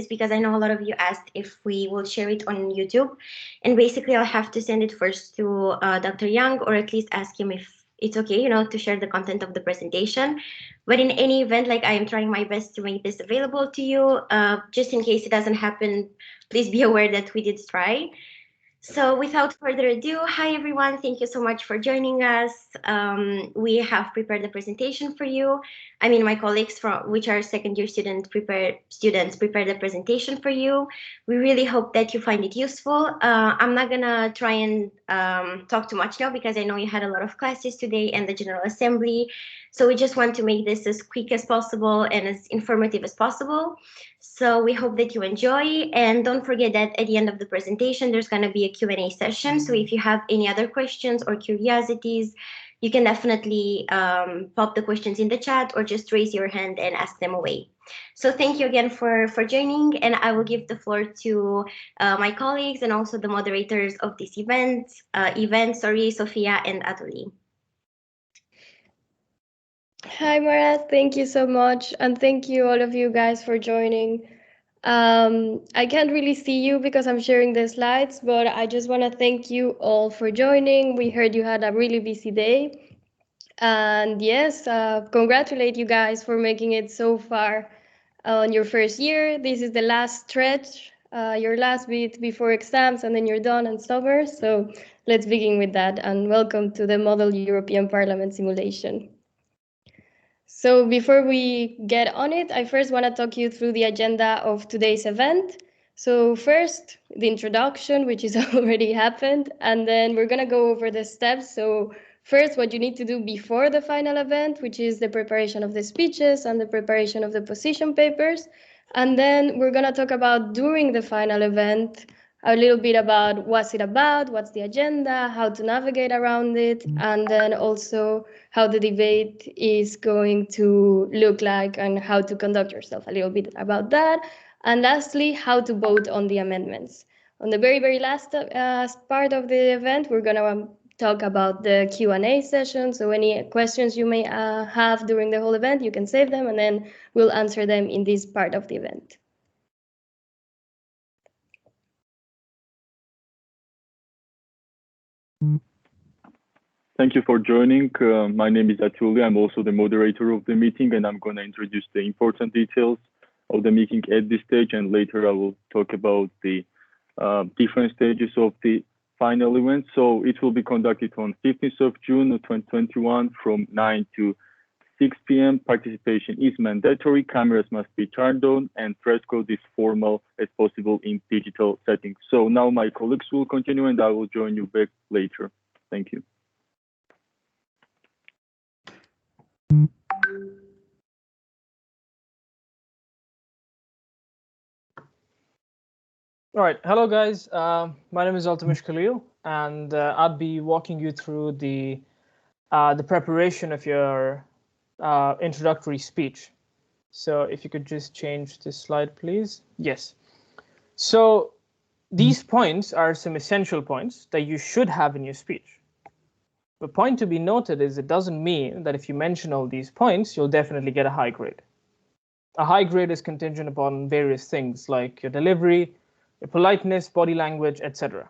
because I know a lot of you asked if we will share it on YouTube, and basically I'll have to send it first to Dr. Young, or at least ask him if it's okay, to share the content of the presentation. But in any event, like, I am trying my best to make this available to you. Just in case it doesn't happen, please be aware that we did try. So without further ado, hi everyone, thank you so much for joining us. We have prepared the presentation for you. I mean, my colleagues which are second year students prepare the presentation for you. We really hope that you find it useful. I'm not gonna try and talk too much now, because I know you had a lot of classes today and the General Assembly. So we just want to make this as quick as possible and as informative as possible. So we hope that you enjoy, and don't forget that at the end of the presentation, there's going to be a Q&A session. So if you have any other questions or curiosities, you can definitely pop the questions in the chat, or just raise your hand and ask them away. So thank you again for joining, and I will give the floor to my colleagues and also the moderators of this event, Sophia and Atuli. Hi, Marat. Thank you so much. And thank you, all of you guys, for joining. I can't really see you because I'm sharing the slides, but I just want to thank you all for joining. We heard you had a really busy day. And yes, congratulate you guys for making it so far on your first year. This is the last stretch, your last bit before exams, and then you're done and summer. So let's begin with that. And welcome to the Model European Parliament simulation. So before we get on it, I first want to talk you through the agenda of today's event. So first, the introduction, which is already happened, and then we're going to go over the steps. So first, what you need to do before the final event, which is the preparation of the speeches and the preparation of the position papers. And then we're going to talk about during the final event, a little bit about what's it about, what's the agenda, how to navigate around it, and then also how the debate is going to look like and how to conduct yourself, a little bit about that. And lastly, how to vote on the amendments. On the very, very last part of the event, we're going to talk about the Q&A session. So any questions you may have during the whole event, you can save them, and then we'll answer them in this part of the event. Thank you for joining. My name is Atuli. I'm also the moderator of the meeting, and I'm going to introduce the important details of the meeting at this stage, and later I will talk about the different stages of the final event. So it will be conducted on 15th of June 2021 from 9 to 6 p.m. Participation is mandatory. Cameras must be turned on, and dress code is formal as possible in digital settings. So now my colleagues will continue, and I will join you back later. Thank you. All right, hello guys. My name is Altamish Khalil, and I'll be walking you through the preparation of your introductory speech. So if you could just change this slide, please. Yes. So these points are some essential points that you should have in your speech. The point to be noted is it doesn't mean that if you mention all these points, you'll definitely get a high grade. A high grade is contingent upon various things like your delivery, your politeness, body language, etc.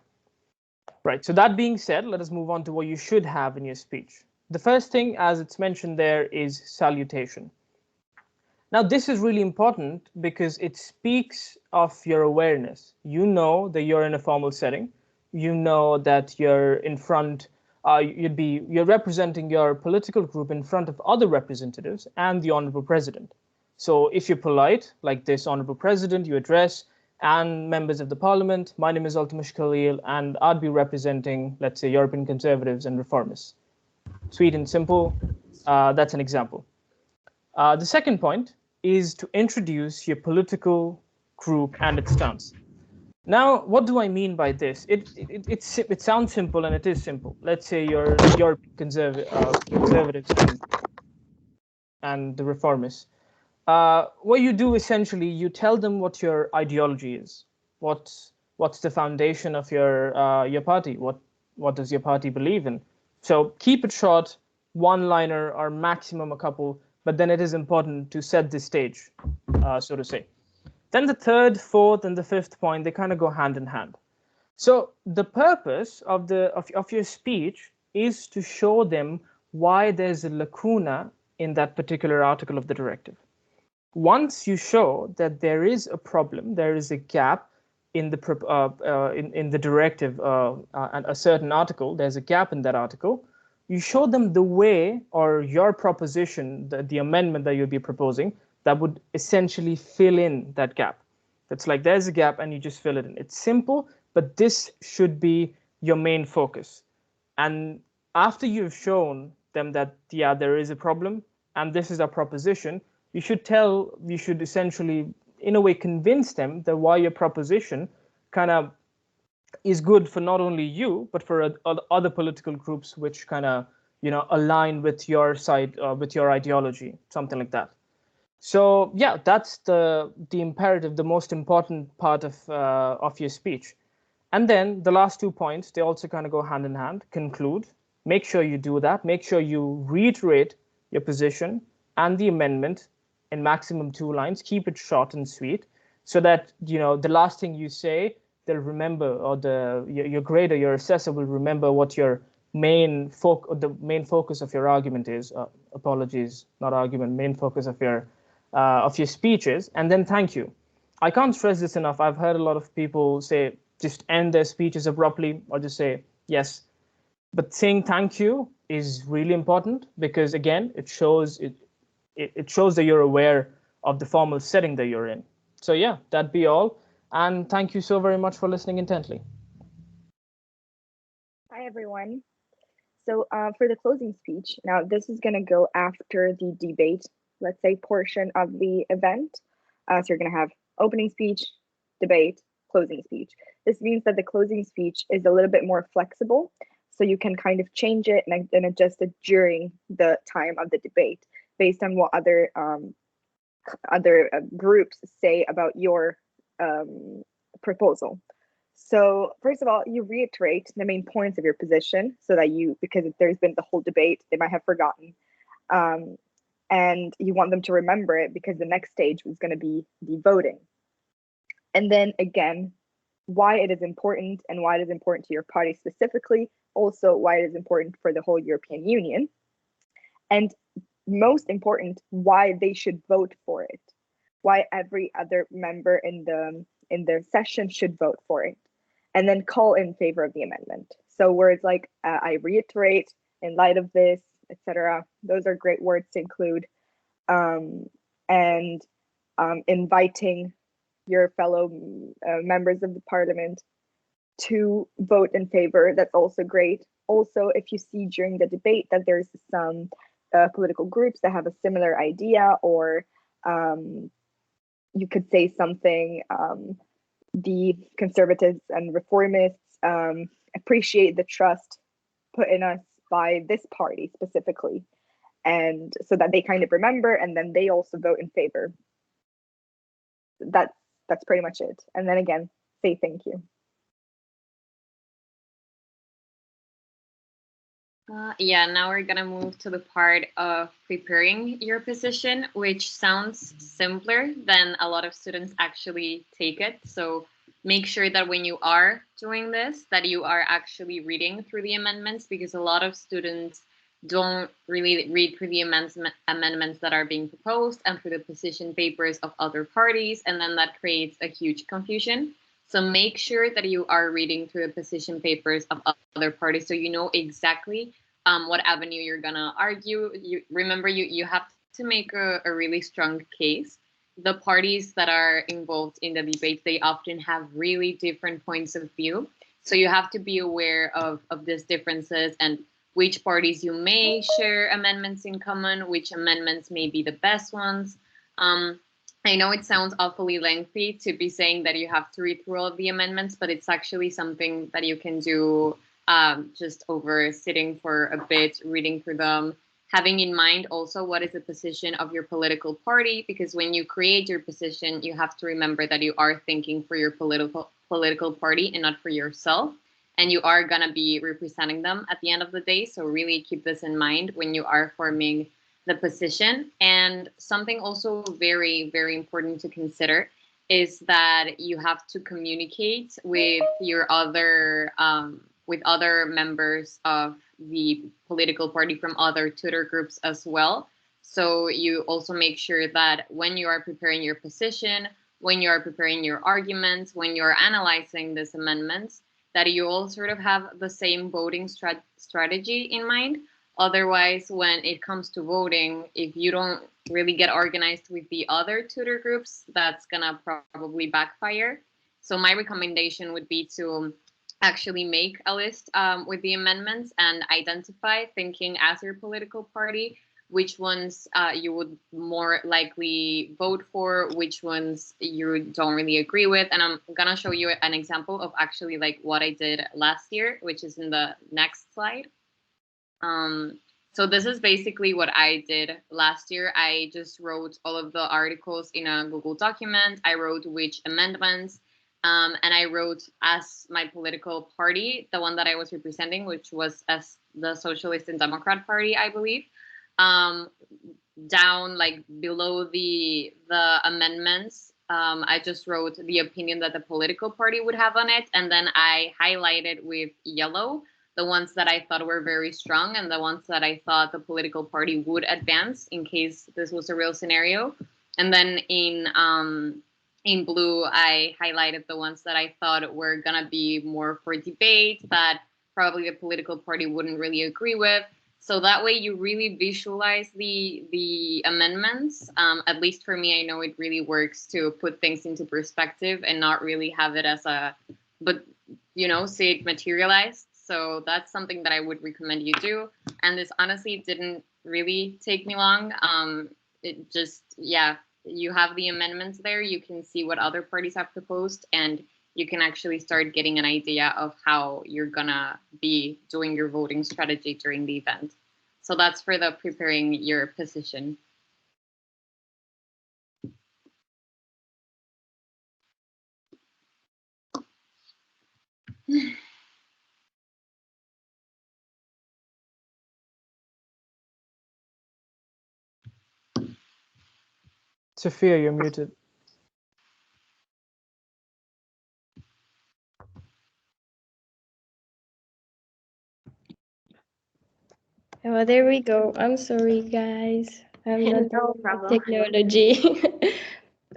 Right, so that being said, let us move on to what you should have in your speech. The first thing, as it's mentioned there, is salutation. Now, this is really important because it speaks of your awareness. You know that you're in a formal setting. You know that you're in front, you're representing your political group in front of other representatives and the Honorable President. So if you're polite, like this Honorable President, you address, and members of the Parliament, my name is Altamish Khalil, and I'd be representing, let's say, European conservatives and reformists. Sweet and simple, that's an example. The second point is to introduce your political group and its stance. Now, what do I mean by this? It sounds simple, and it is simple. Let's say you're European conservatives and the reformists. What you do essentially, you tell them what your ideology is. What's the foundation of your party? What does your party believe in? So keep it short, one-liner or maximum a couple, but then it is important to set the stage, so to say. Then the third, fourth, and the fifth point, they kind of go hand in hand. So the purpose of your speech is to show them why there's a lacuna in that particular article of the directive. Once you show that there is a problem, there is a gap in the directive and a certain article, there's a gap in that article, you show them the way or your proposition, the amendment that you'll be proposing, that would essentially fill in that gap. That's like there's a gap and you just fill it in. It's simple, but this should be your main focus. And after you've shown them that, yeah, there is a problem and this is our proposition, you should essentially, in a way, convince them that why your proposition kind of is good for not only you, but for other political groups which kind of, align with your side, with your ideology, something like that. So yeah, that's the imperative, the most important part of your speech. And then the last 2 points, they also kind of go hand in hand. Conclude. Make sure you do that. Make sure you reiterate your position and the amendment in maximum 2 lines. Keep it short and sweet, so that the last thing you say, they'll remember, or your grader, your assessor will remember what your main focus of your argument is. Apologies, not argument. Main focus of your speech is, and then thank you. I can't stress this enough. I've heard a lot of people say just end their speeches abruptly or just say yes. But saying thank you is really important, because again, it shows that you're aware of the formal setting that you're in. So yeah, that'd be all. And thank you so very much for listening intently. Hi, everyone. So for the closing speech, now this is going to go after the debate, let's say, portion of the event. So you're going to have opening speech, debate, closing speech. This means that the closing speech is a little bit more flexible, so you can kind of change it and adjust it during the time of the debate based on what other groups say about your proposal. So first of all, you reiterate the main points of your position, so that because there's been the whole debate, they might have forgotten. And you want them to remember it, because the next stage is going to be the voting. And then again, why it is important, and why it is important to your party specifically, also why it is important for the whole European Union. And most important, why they should vote for it, why every other member in the session should vote for it, and then call in favor of the amendment. So words like I reiterate, in light of this, etc. Those are great words to include. And inviting your fellow members of the parliament to vote in favor, that's also great. Also, if you see during the debate that there's some political groups that have a similar idea, or you could say something, the conservatives and reformists appreciate the trust put in us by this party specifically, and so that they kind of remember, and then they also vote in favor. That's pretty much it. And then again, say thank you. Yeah, now we're gonna move to the part of preparing your position, which sounds simpler than a lot of students actually take it. So make sure that when you are doing this, that you are actually reading through the amendments, because a lot of students don't really read through the amendments that are being proposed and through the position papers of other parties, and then that creates a huge confusion. So make sure that you are reading through the position papers of other parties, so you know exactly what avenue you're gonna argue. Remember, you have to make a really strong case. The parties that are involved in the debate, they often have really different points of view. So you have to be aware of these differences, and which parties you may share amendments in common, which amendments may be the best ones. I know it sounds awfully lengthy to be saying that you have to read through all of the amendments, but it's actually something that you can do just over sitting for a bit, reading through them, having in mind also what is the position of your political party, because when you create your position, you have to remember that you are thinking for your political party and not for yourself, and you are gonna be representing them at the end of the day. So really keep this in mind when you are forming the position. And something also very, very important to consider is that you have to communicate with your other members of the political party from other tutor groups as well. So you also make sure that when you are preparing your position, when you are preparing your arguments, when you're analyzing these amendments, that you all sort of have the same voting strategy in mind. Otherwise, when it comes to voting, if you don't really get organized with the other tutor groups, that's gonna probably backfire. So my recommendation would be to actually make a list with the amendments and identify, thinking as your political party, which ones you would more likely vote for, which ones you don't really agree with. And I'm gonna show you an example of actually like what I did last year, which is in the next slide. So this is basically what I did last year. I just wrote all of the articles in a Google document. I wrote which amendments, and I wrote as my political party, the one that I was representing, which was as the Socialist and Democrat Party, I believe. Down like below the amendments, I just wrote the opinion that the political party would have on it, and then I highlighted with yellow the ones that I thought were very strong and the ones that I thought the political party would advance in case this was a real scenario. And then in blue, I highlighted the ones that I thought were gonna be more for debate, that probably the political party wouldn't really agree with. So that way you really visualize the amendments. At least for me, I know it really works to put things into perspective and not really have it as but see it materialized. So that's something that I would recommend you do. And this honestly didn't really take me long. It just, you have the amendments there. You can see what other parties have proposed, and you can actually start getting an idea of how you're gonna be doing your voting strategy during the event. So that's for the preparing your position. Sophia, you're muted. Well, there we go. I'm sorry, guys. I'm not No problem. technology.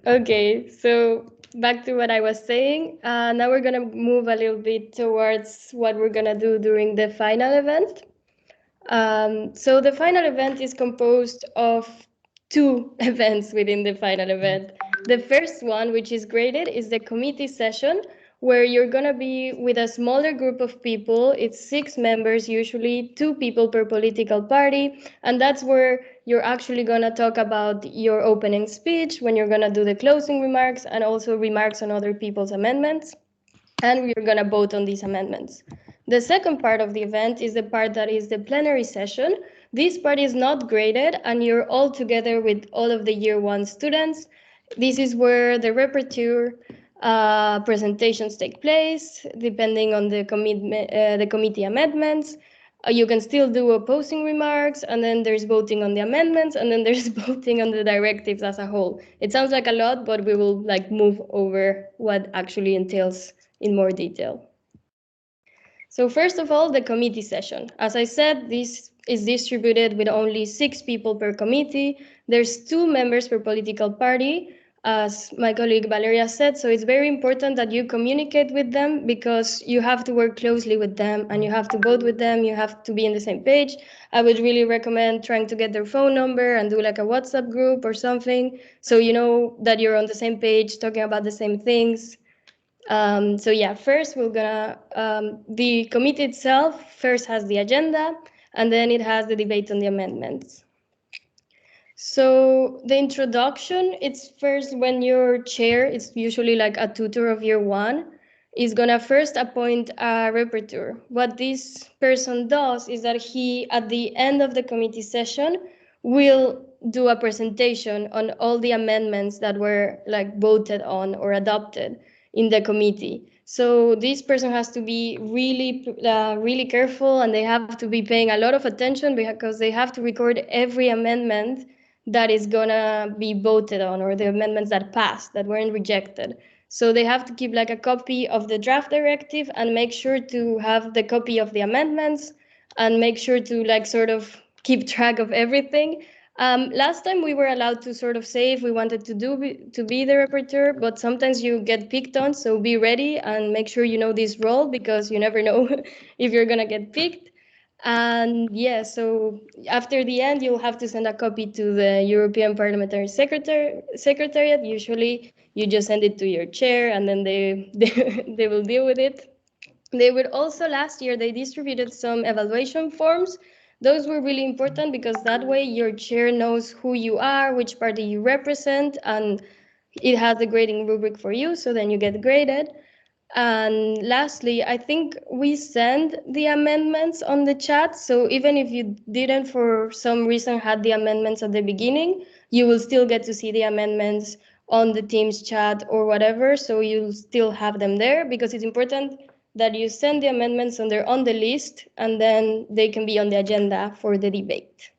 Okay, so back to what I was saying. Now we're gonna move a little bit towards what we're gonna do during the final event. So the final event is composed of two events within the final event. The first one, which is graded, is the committee session, where you're gonna be with a smaller group of people. It's 6 members, usually 2 people per political party, and that's where you're actually gonna talk about your opening speech, when you're gonna do the closing remarks, and also remarks on other people's amendments, and we're gonna vote on these amendments. The second part of the event is the part that is the plenary session. This part is not graded, and you're all together with all of the year 1 students. This is where the repertoire presentations take place, depending on the committee amendments. You can still do opposing remarks, and then there's voting on the amendments, and then there's voting on the directives as a whole. It sounds like a lot, but we will move over what actually entails in more detail. So first of all, the committee session. As I said, this is distributed with only 6 people per committee. There's 2 members per political party, as my colleague Valeria said, so it's very important that you communicate with them, because you have to work closely with them and you have to vote with them, you have to be in the same page. I would really recommend trying to get their phone number and do like a WhatsApp group or something, so you know that you're on the same page, talking about the same things. So yeah, first we're gonna, the committee itself first has the agenda, and then it has the debate on the amendments. So the introduction, it's first when your chair, it's usually like a tutor of year 1, is gonna first appoint a repertoire. What this person does is that he, at the end of the committee session, will do a presentation on all the amendments that were voted on or adopted in the committee. So this person has to be really careful, and they have to be paying a lot of attention, because they have to record every amendment that is gonna be voted on, or the amendments that passed, that weren't rejected. So they have to keep like a copy of the draft directive and make sure to have the copy of the amendments and make sure to like sort of keep track of everything. Last time we were allowed to sort of say if we wanted to be the rapporteur, but sometimes you get picked on, so be ready and make sure you know this role, because you never know if you're gonna get picked. And yeah, so after the end, you'll have to send a copy to the European Parliamentary Secretariat. Usually, you just send it to your chair, and then they will deal with it. They would also, last year, they distributed some evaluation forms. Those were really important because that way your chair knows who you are, which party you represent, and it has a grading rubric for you, so then you get graded. And lastly, I think we send the amendments on the chat. So even if you didn't, for some reason, had the amendments at the beginning, you will still get to see the amendments on the Teams chat or whatever. So you'll still have them there, because it's important that you send the amendments and they're on the list, and then they can be on the agenda for the debate.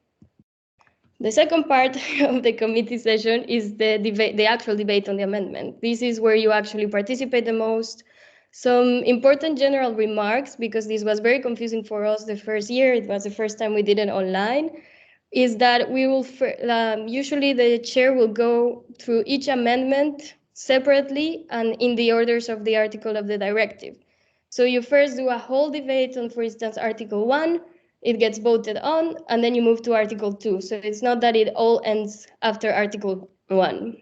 The second part of the committee session is the debate, the actual debate on the amendment. This is where you actually participate the most. Some important general remarks, because this was very confusing for us the first year. It was the first time we did it online. Is that we will usually the chair will go through each amendment separately and in the orders of the article of the directive. So you first do a whole debate on, for instance, Article 1, it gets voted on, and then you move to Article 2. So it's not that it all ends after Article 1.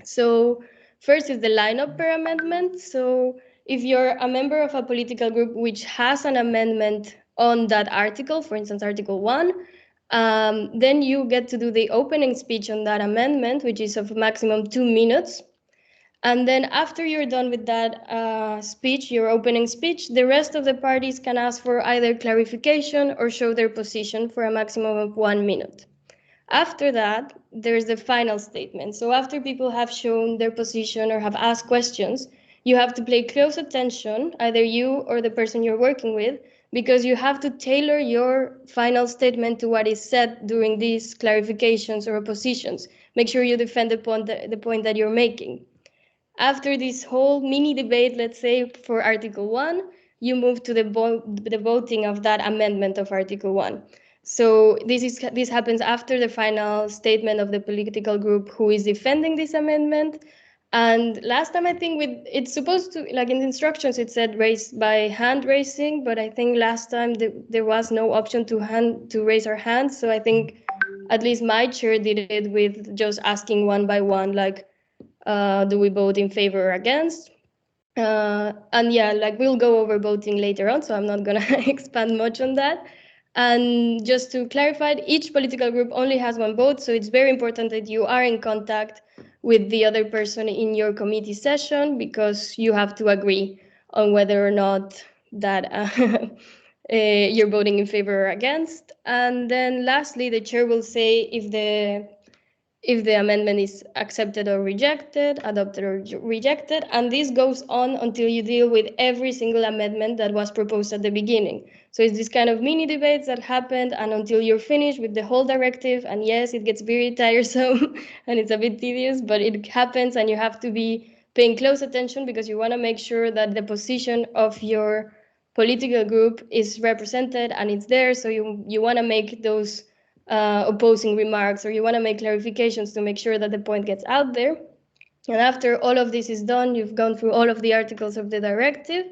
So first is the lineup per amendment. So if you're a member of a political group which has an amendment on that article, for instance, Article 1, then you get to do the opening speech on that amendment, which is of maximum 2 minutes. And then after you're done with that speech, your opening speech, the rest of the parties can ask for either clarification or show their position for a maximum of 1 minute. After that, there's the final statement. So after people have shown their position or have asked questions, you have to pay close attention, either you or the person you're working with, because you have to tailor your final statement to what is said during these clarifications or oppositions. Make sure you defend the point that you're making. After this whole mini debate, let's say for Article 1, you move to the voting of that amendment of Article 1. So this happens after the final statement of the political group who is defending this amendment. And last time, I think it's supposed to, like in the instructions, it said raised by hand raising, but I think last time there was no option to raise our hands. So I think at least my chair did it with just asking one by one, like, do we vote in favor or against? And yeah, like we'll go over voting later on, so I'm not gonna expand much on that. And just to clarify, each political group only has one vote, so it's very important that you are in contact with the other person in your committee session, because you have to agree on whether or not that you're voting in favor or against. And then lastly, the chair will say if the amendment is accepted or rejected, adopted or rejected, and this goes on until you deal with every single amendment that was proposed at the beginning. So it's this kind of mini debates that happened, and until you're finished with the whole directive. And yes, it gets very tiresome and it's a bit tedious, but it happens, and you have to be paying close attention because you want to make sure that the position of your political group is represented and it's there. So you want to make those opposing remarks, or you want to make clarifications to make sure that the point gets out there. And after all of this is done, you've gone through all of the articles of the directive,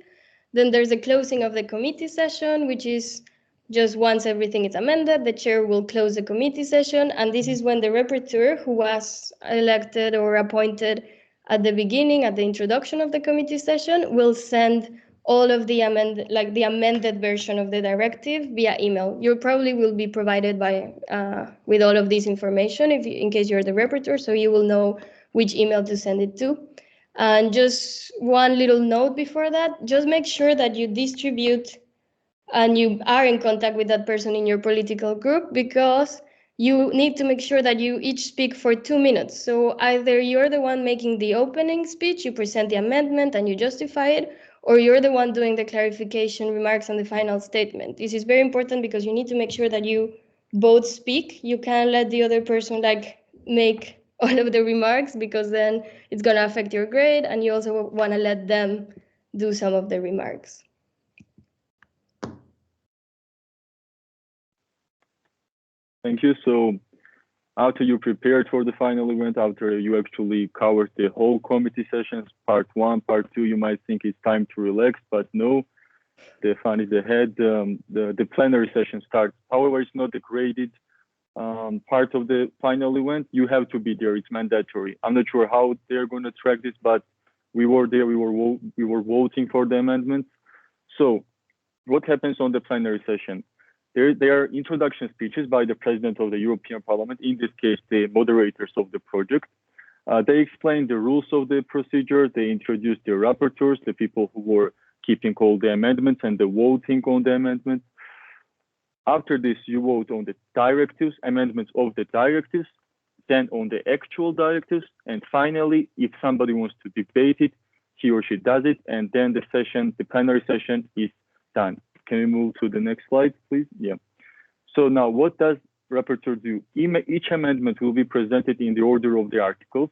then there's a closing of the committee session, which is just once everything is amended, the chair will close the committee session, and this is when the rapporteur, who was elected or appointed at the beginning, at the introduction of the committee session, will send all of the amended version of the directive via email. You probably will be provided with all of this information in case you're the rapporteur, so you will know which email to send it to. And just one little note before that, just make sure that you distribute and you are in contact with that person in your political group, because you need to make sure that you each speak for 2 minutes. So either you're the one making the opening speech, you present the amendment and you justify it, or you're the one doing the clarification remarks on the final statement. This is very important because you need to make sure that you both speak, you can't let the other person like make all of the remarks, because then it's going to affect your grade, and you also want to let them do some of the remarks. Thank you. So after you prepared for the final event, after you actually covered the whole committee sessions, part 1, part 2, you might think it's time to relax, but no, the fun is ahead. The plenary session starts. However, it's not the graded part of the final event. You have to be there. It's mandatory. I'm not sure how they're going to track this, but we were there. We were voting for the amendments. So what happens on the plenary session? There are introduction speeches by the President of the European Parliament, in this case, the moderators of the project. They explain the rules of the procedure. They introduce the rapporteurs, the people who were keeping all the amendments and the voting on the amendments. After this, you vote on the directives, amendments of the directives, then on the actual directives, and finally, if somebody wants to debate it, he or she does it, and then the session, the plenary session is done. Can we move to the next slide, please? Yeah. So now what does rapporteur do? Each amendment will be presented in the order of the articles,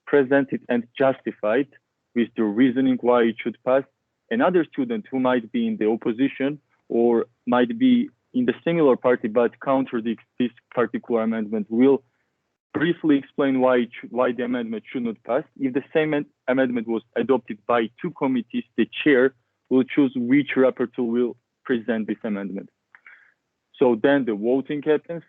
presented and justified with the reasoning why it should pass. Another student who might be in the opposition or might be in the similar party but contradicts this particular amendment will briefly explain why the amendment should not pass. If the same amendment was adopted by 2 committees, the chair will choose which rapporteur will present this amendment. So then the voting happens.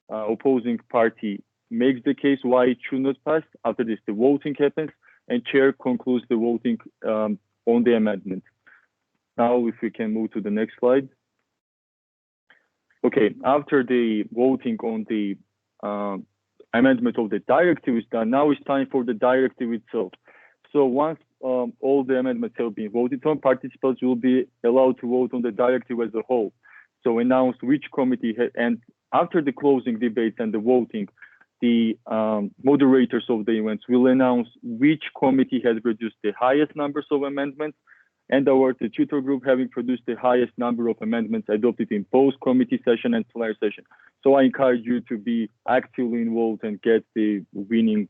Opposing party makes the case why it should not pass. After this, the voting happens, and chair concludes the voting on the amendment. Now, if we can move to the next slide. Okay, after the voting on the amendment of the directive is done, now it's time for the directive itself. So once all the amendments have been voted on, participants will be allowed to vote on the directive as a whole. So announce which committee, and after the closing debates and the voting, the moderators of the events will announce which committee has produced the highest numbers of amendments, and award the tutor group having produced the highest number of amendments adopted in both committee session and plenary session. So I encourage you to be actively involved and get the winning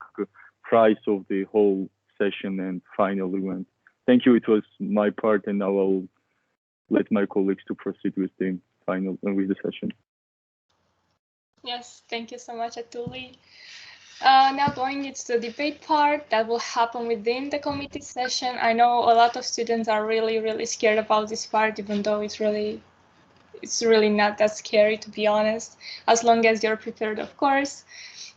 prize of the whole session and final event. Thank you. It was my part, and now I'll let my colleagues to proceed with the final and with the session. Yes, thank you so much, Atuli. Now going into the debate part that will happen within the committee session. I know a lot of students are really scared about this part, even though it's really not that scary, to be honest, as long as you're prepared, of course.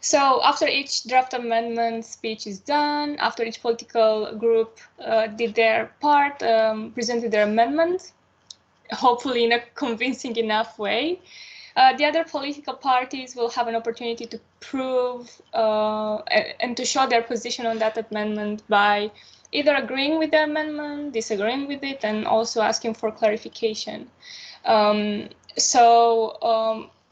So after each draft amendment speech is done, after each political group did their part, presented their amendment, hopefully in a convincing enough way, the other political parties will have an opportunity to prove and to show their position on that amendment by either agreeing with the amendment, disagreeing with it, and also asking for clarification.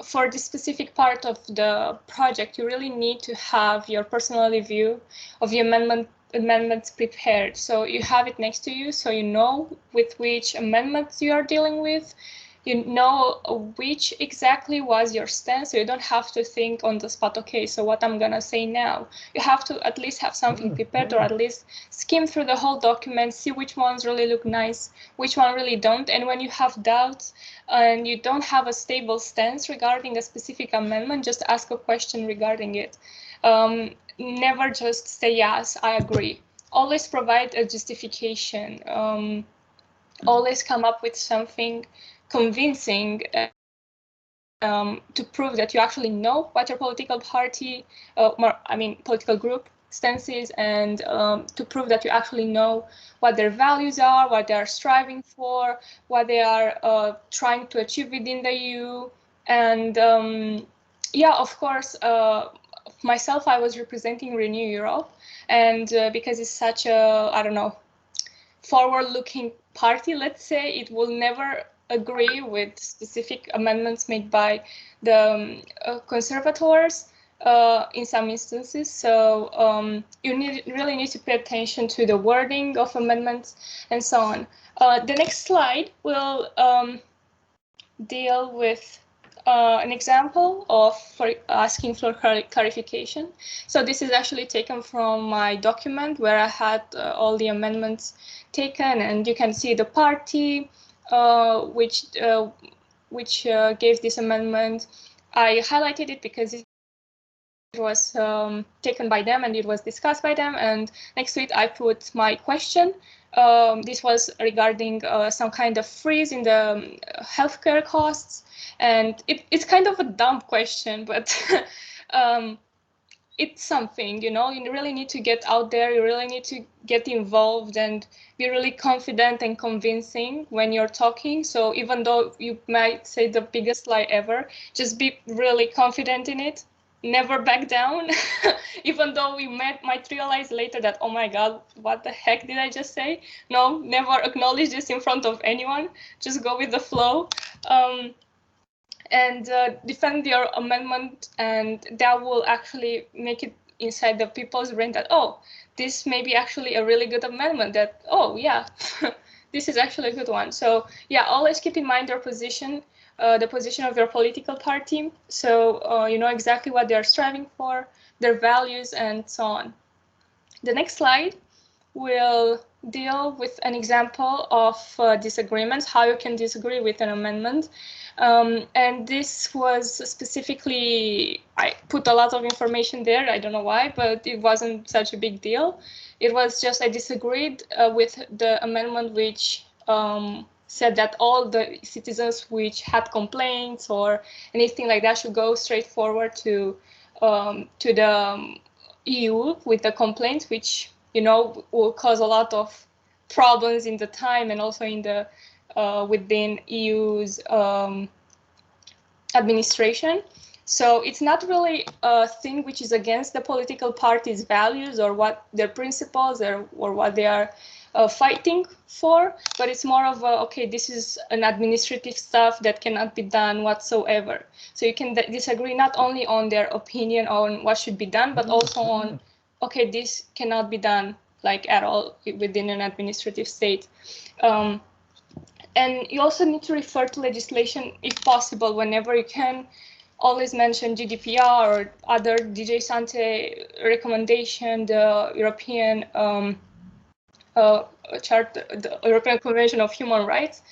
For this specific part of the project, you really need to have your personal review of the amendments prepared. So you have it next to you, so you know with which amendments you are dealing with. You know which exactly was your stance, so you don't have to think on the spot, okay, so what I'm gonna say now. You have to at least have something prepared, or at least skim through the whole document, see which ones really look nice, which one really don't. And when you have doubts and you don't have a stable stance regarding a specific amendment, just ask a question regarding it. Never just say, yes, I agree. Always provide a justification. Always come up with something convincing to prove that you actually know what your political party, political group stance is, and to prove that you actually know what their values are, what they are striving for, what they are trying to achieve within the EU. And yeah, of course, myself, I was representing Renew Europe, and because it's such a, I don't know, forward-looking party, let's say, it will never agree with specific amendments made by the conservators in some instances. So you really need to pay attention to the wording of amendments and so on. The next slide will deal with an example of for asking for clarification. So this is actually taken from my document where I had all the amendments taken, and you can see the party which gave this amendment. I highlighted it because it was taken by them and it was discussed by them, and next to it I put my question. This was regarding some kind of freeze in the healthcare costs, and it's kind of a dumb question, but it's something, you know, you really need to get out there, you really need to get involved and be really confident and convincing when you're talking. So even though you might say the biggest lie ever, just be really confident in it. Never back down, even though we might realize later that, oh my God, what the heck did I just say? No, never acknowledge this in front of anyone. Just go with the flow. And defend your amendment, and that will actually make it inside the people's brain that, oh, this may be actually a really good amendment, that, oh yeah, this is actually a good one. So yeah, always keep in mind your position, the position of your political party, so you know exactly what they're striving for, their values, and so on. The next slide will deal with an example of disagreements, how you can disagree with an amendment. And this was specifically, I put a lot of information there, I don't know why, but it wasn't such a big deal. It was just I disagreed with the amendment which said that all the citizens which had complaints or anything like that should go straight forward to the EU with the complaints, which, you know, will cause a lot of problems in the time and also in the within EU's administration. So it's not really a thing which is against the political parties' values or what their principles or what they are fighting for, but it's more of a, okay, this is an administrative stuff that cannot be done whatsoever. So you can disagree not only on their opinion on what should be done, but also on, okay, this cannot be done like at all within an administrative state. And you also need to refer to legislation if possible, whenever you can. Always mention GDPR or other DJ Sante recommendation, the European Charter, the European Convention of Human Rights.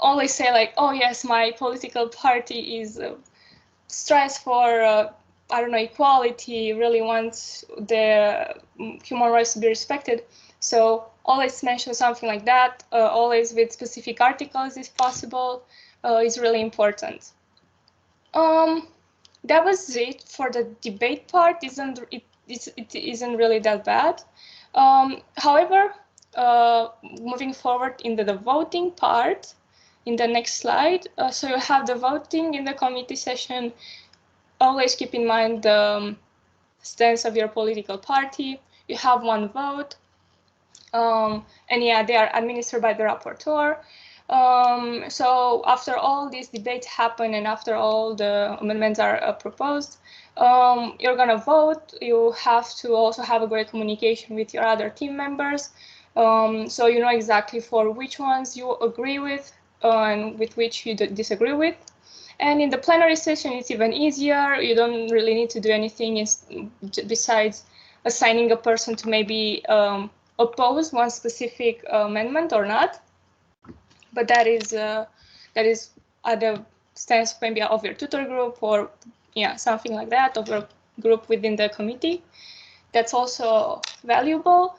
Always say like, oh yes, my political party is strives for I don't know, equality, really wants the human rights to be respected. So always mention something like that, always with specific articles if possible, is really important. That was it for the debate part. It isn't really that bad. However, moving forward into the voting part, in the next slide, so you have the voting in the committee session. Always keep in mind the stance of your political party. You have one vote, and yeah, they are administered by the rapporteur. So after all these debates happen and after all the amendments are proposed, you're gonna vote. You have to also have a great communication with your other team members, so you know exactly for which ones you agree with and with which you disagree with. And in the plenary session, it's even easier. You don't really need to do anything besides assigning a person to maybe oppose one specific amendment or not. But that is at the stance maybe of your tutor group or yeah, something like that, of your group within the committee. That's also valuable.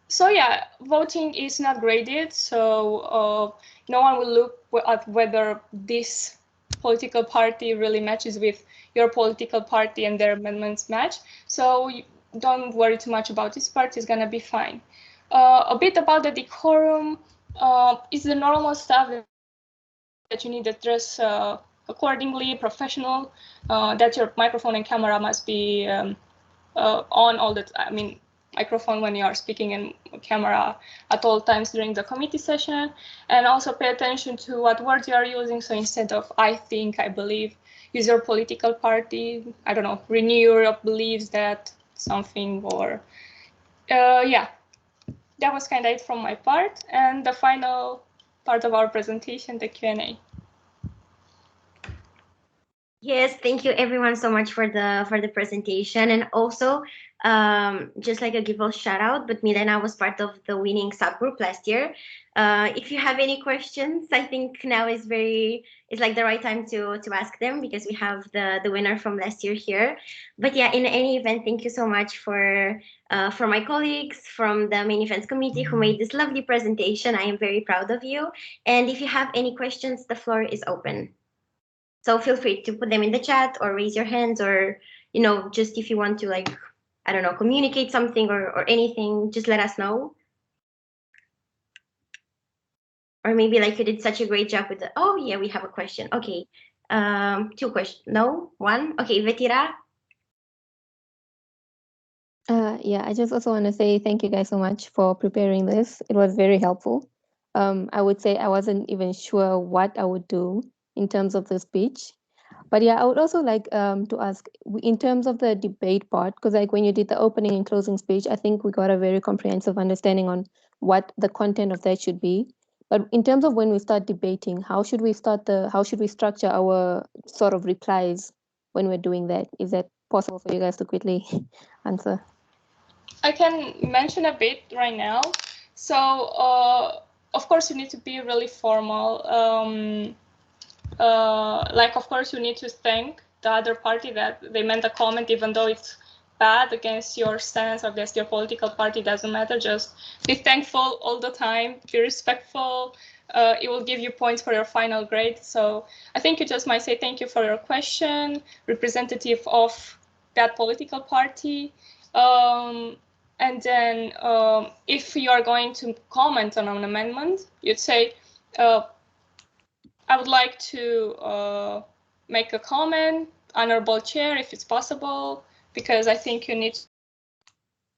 So yeah, voting is not graded, so no one will look at whether this political party really matches with your political party and their amendments match. So don't worry too much about this part, it's gonna be fine. A bit about the decorum is the normal stuff that you need to dress accordingly, professional, that your microphone and camera must be on all the time. I mean, microphone when you are speaking and camera at all times during the committee session, and also pay attention to what words you are using. So instead of I think, I believe, use your political party, I don't know, Renew Europe believes that something, or yeah, that was kind of it from my part. And the final part of our presentation, the Q&A. Yes, thank you everyone so much for the presentation, and also just like a give a shout out, but Milena was part of the winning subgroup last year. If you have any questions, I think now is like the right time to ask them, because we have the winner from last year here. But yeah, in any event, thank you so much for my colleagues from the main events committee who made this lovely presentation. I am very proud of you. And if you have any questions, the floor is open. So feel free to put them in the chat or raise your hands, or, just if you want to, like, I don't know, communicate something or anything, just let us know. Or maybe like you did such a great job with the, oh yeah, we have a question. Okay. Two questions. No, one. Okay, Vetira. Yeah, I just also want to say thank you guys so much for preparing this. It was very helpful. I would say I wasn't even sure what I would do in terms of the speech. But yeah, I would also like to ask in terms of the debate part, because like when you did the opening and closing speech, I think we got a very comprehensive understanding on what the content of that should be. But in terms of when we start debating, how should we structure our sort of replies when we're doing that? Is that possible for you guys to quickly answer? I can mention a bit right now. So, of course, you need to be really formal. Like, of course, you need to thank the other party that they meant a comment, even though it's bad against your stance or against your political party, doesn't matter. Just be thankful all the time, be respectful. It will give you points for your final grade. So I think you just might say thank you for your question, representative of that political party. And then if you are going to comment on an amendment, you'd say, I would like to make a comment, Honorable Chair, if it's possible, because I think you need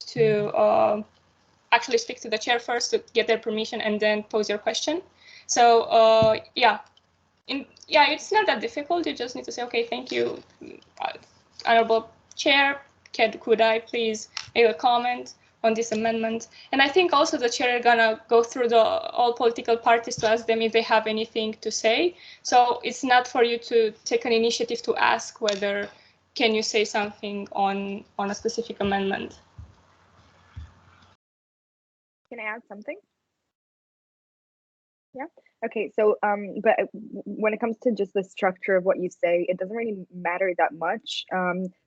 to actually speak to the chair first to get their permission and then pose your question. So yeah, it's not that difficult. You just need to say, okay, thank you, Honorable Chair. Could I please make a comment on this amendment? And I think also the chair is gonna go through all political parties to ask them if they have anything to say. So it's not for you to take an initiative to ask whether can you say something on a specific amendment. Can I add something? Yeah. Okay. So, but when it comes to just the structure of what you say, it doesn't really matter that much.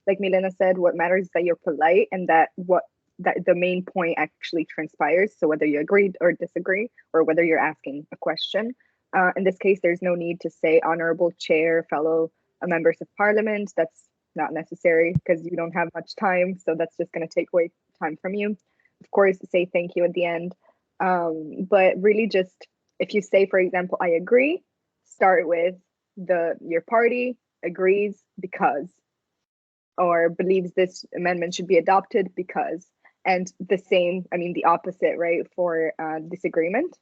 Like Milena said, what matters is that you're polite and that the main point actually transpires. So whether you agreed or disagree, or whether you're asking a question. In this case, there's no need to say honorable chair, fellow members of parliament. That's not necessary because you don't have much time. So that's just going to take away time from you. Of course, say thank you at the end. But really just, if you say, for example, I agree, start with your party agrees because, or believes this amendment should be adopted because, and the same, I mean, the opposite, right, for disagreement.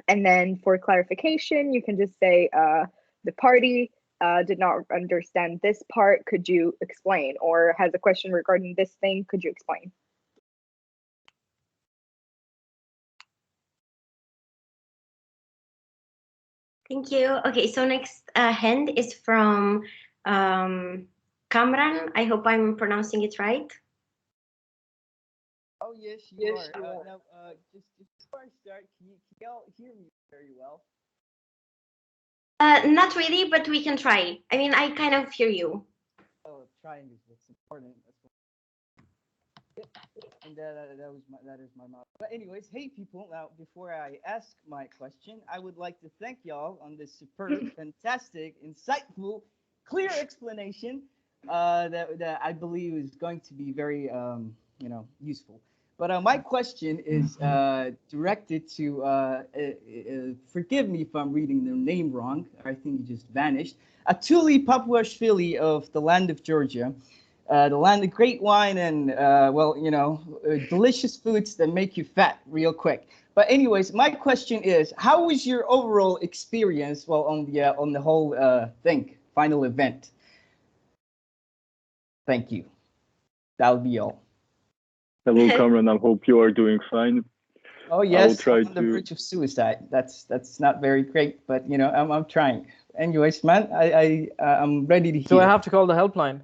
And then for clarification, you can just say the party did not understand this part, could you explain? Or has a question regarding this thing, could you explain? Thank you. Okay, so next hand is from Kamran. I hope I'm pronouncing it right. Oh yes, you are. Now, just before I start, can y'all hear me very well? Not really, but we can try. I mean, I kind of hear you. Oh, trying is what's important. That's what. And that is my mouth. But anyways, hey people. Now, before I ask my question, I would like to thank y'all on this superb, fantastic, insightful, clear explanation that I believe is going to be very useful. But my question is directed to, forgive me if I'm reading the name wrong. I think he just vanished. Atuli Papuashvili of the land of Georgia, the land of great wine and, delicious foods that make you fat real quick. But anyways, my question is, how was your overall experience, on the whole final event? Thank you. That'll be all. Hello, Cameron. I hope you are doing fine. Oh yes, I'm on the verge of suicide. That's not very great, but I'm trying. anyways, man, I'm ready to hear. Do I have to call the helpline?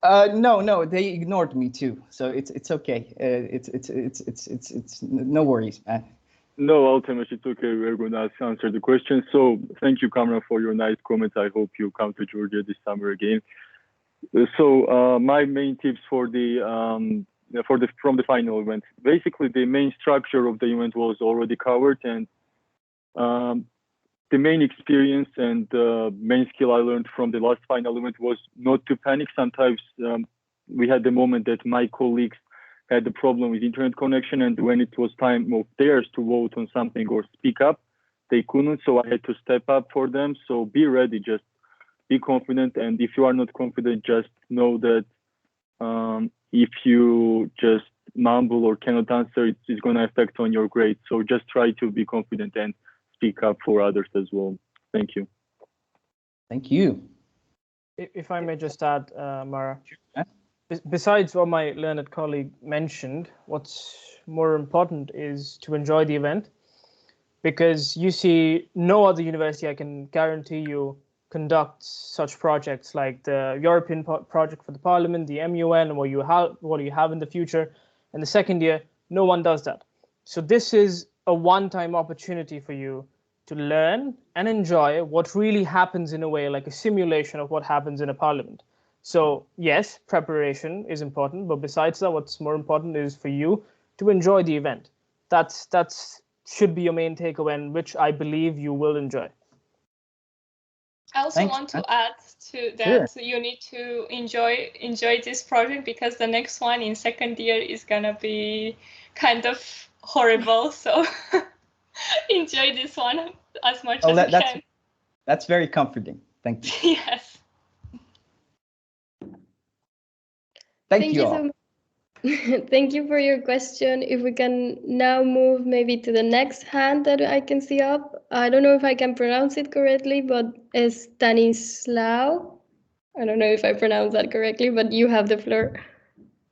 No, they ignored me too, so it's okay. It's no worries, man. No, Altemesh, it's okay. We're going to answer the question. So thank you, Kamran, for your nice comments. I hope you come to Georgia this summer again. So my main tips for from the final event. Basically, the main structure of the event was already covered, and the main experience and main skill I learned from the last final event was not to panic. Sometimes we had the moment that my colleagues had the problem with internet connection, and when it was time of theirs to vote on something or speak up, they couldn't, so I had to step up for them. So be ready, just be confident, and if you are not confident, just know that if you just mumble or cannot answer, it's going to affect on your grade. So just try to be confident and speak up for others as well. Thank you. Thank you. If I may just add, Mara, Sure. Besides what my learned colleague mentioned, what's more important is to enjoy the event, because you see no other university, I can guarantee you, conducts such projects like the European project for the Parliament, the MUN, what you have in the future. And the second year, no one does that. So this is a one-time opportunity for you to learn and enjoy what really happens in a way, like a simulation of what happens in a parliament. So yes, preparation is important, but besides that, what's more important is for you to enjoy the event. That's should be your main takeaway, and which I believe you will enjoy. I also Thanks, want to man. add to that. Sure. You need to enjoy this project, because the next one in second year is gonna be kind of horrible. So enjoy this one as much as you can. That's very comforting. Thank you. Yes. Thank you all. so much. Thank you for your question. If we can now move maybe to the next hand that I can see up. I don't know if I can pronounce it correctly, but it's Stanislao. I don't know if I pronounced that correctly, but you have the floor.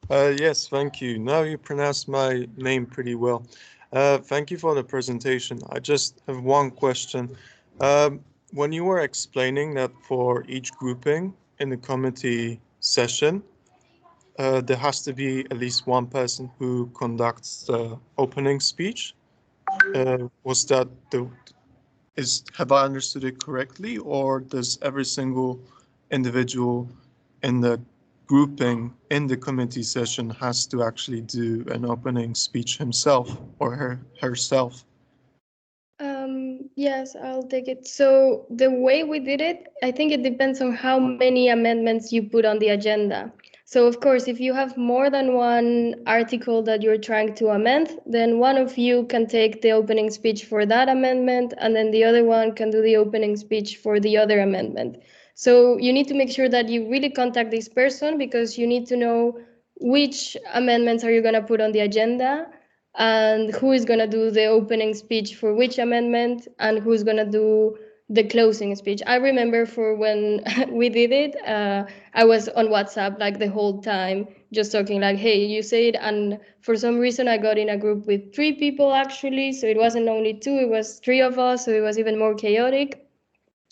Yes, thank you. Now you pronounced my name pretty well. Thank you for the presentation. I just have one question. When you were explaining that for each grouping in the committee session, there has to be at least one person who conducts the opening speech. Was that have I understood it correctly, or does every single individual in the grouping in the committee session has to actually do an opening speech himself or herself? Yes, I'll take it. So the way we did it, I think it depends on how many amendments you put on the agenda. So of course, if you have more than one article that you're trying to amend, then one of you can take the opening speech for that amendment, and then the other one can do the opening speech for the other amendment. So you need to make sure that you really contact this person, because you need to know which amendments are you going to put on the agenda, and who is going to do the opening speech for which amendment, and who's going to do the closing speech. I remember for when we did it, I was on WhatsApp like the whole time, just talking like, hey, you say it. And for some reason, I got in a group with 3 people actually. So it wasn't only 2, it was 3 of us. So it was even more chaotic.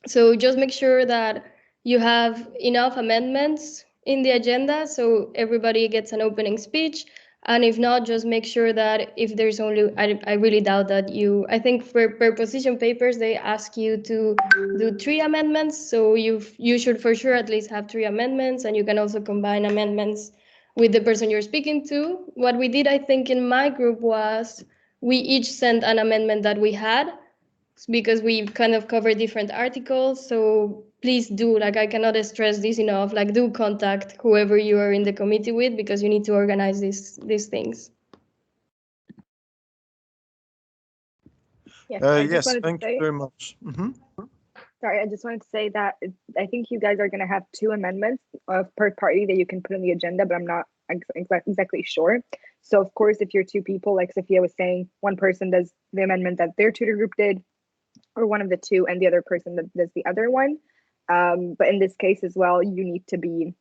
So just make sure that you have enough amendments in the agenda so everybody gets an opening speech. And if not, just make sure that if there's only, I really doubt that I think for per position papers, they ask you to do 3 amendments. So you should for sure at least have 3 amendments, and you can also combine amendments with the person you're speaking to. What we did, I think, in my group was we each sent an amendment that we had, because we kind of cover different articles. So please do, like, I cannot stress this enough, like, do contact whoever you are in the committee with, because you need to organize these things. Yes, thank you very much. Sorry, I just wanted to say that I think you guys are going to have 2 amendments per party that you can put on the agenda, but I'm not exactly sure. So of course, if you're 2 people, like Sophia was saying, one person does the amendment that their tutor group did, or one of the 2, and the other person that does the other one. But in this case as well, you need to be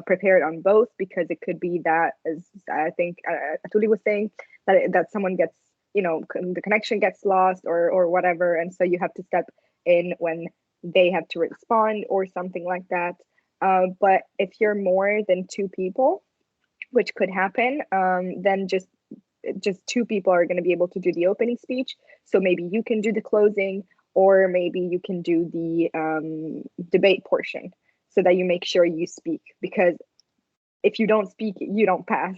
prepared on both, because it could be that, as I think Atuli was saying, that someone gets, the connection gets lost or whatever, and so you have to step in when they have to respond or something like that. But if you're more than 2 people, which could happen, then just 2 people are going to be able to do the opening speech. So maybe you can do the closing, or maybe you can do the debate portion, so that you make sure you speak, because if you don't speak, you don't pass.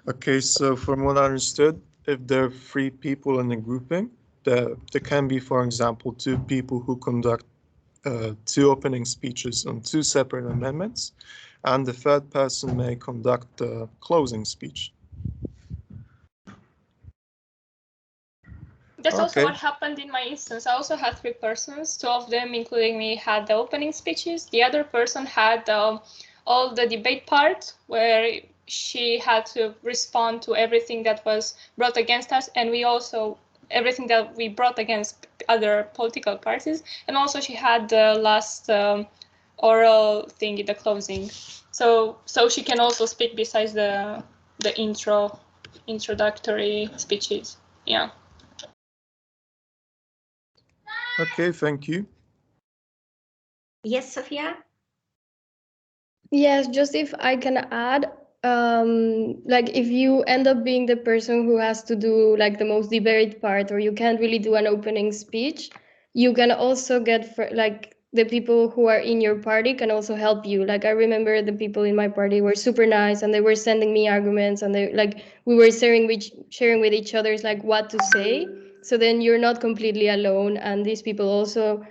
Okay, so from what I understood, if there are 3 people in a grouping, there can be, for example, 2 people who conduct 2 opening speeches on 2 separate amendments, and the third person may conduct the closing speech. That's also Okay. what happened in my instance. I also had 3 persons. 2 of them, including me, had the opening speeches. The other person had all the debate part, where she had to respond to everything that was brought against us, and we also everything that we brought against other political parties. And also she had the last oral thing in the closing. So she can also speak besides the introductory speeches. Yeah. Okay, thank you. Yes, Sophia? Yes, just if I can add, like if you end up being the person who has to do like the most debate part, or you can't really do an opening speech, you can also get like the people who are in your party can also help you. Like I remember the people in my party were super nice, and they were sending me arguments, and they like we were sharing with each other's like what to say. So then you're not completely alone, and these people also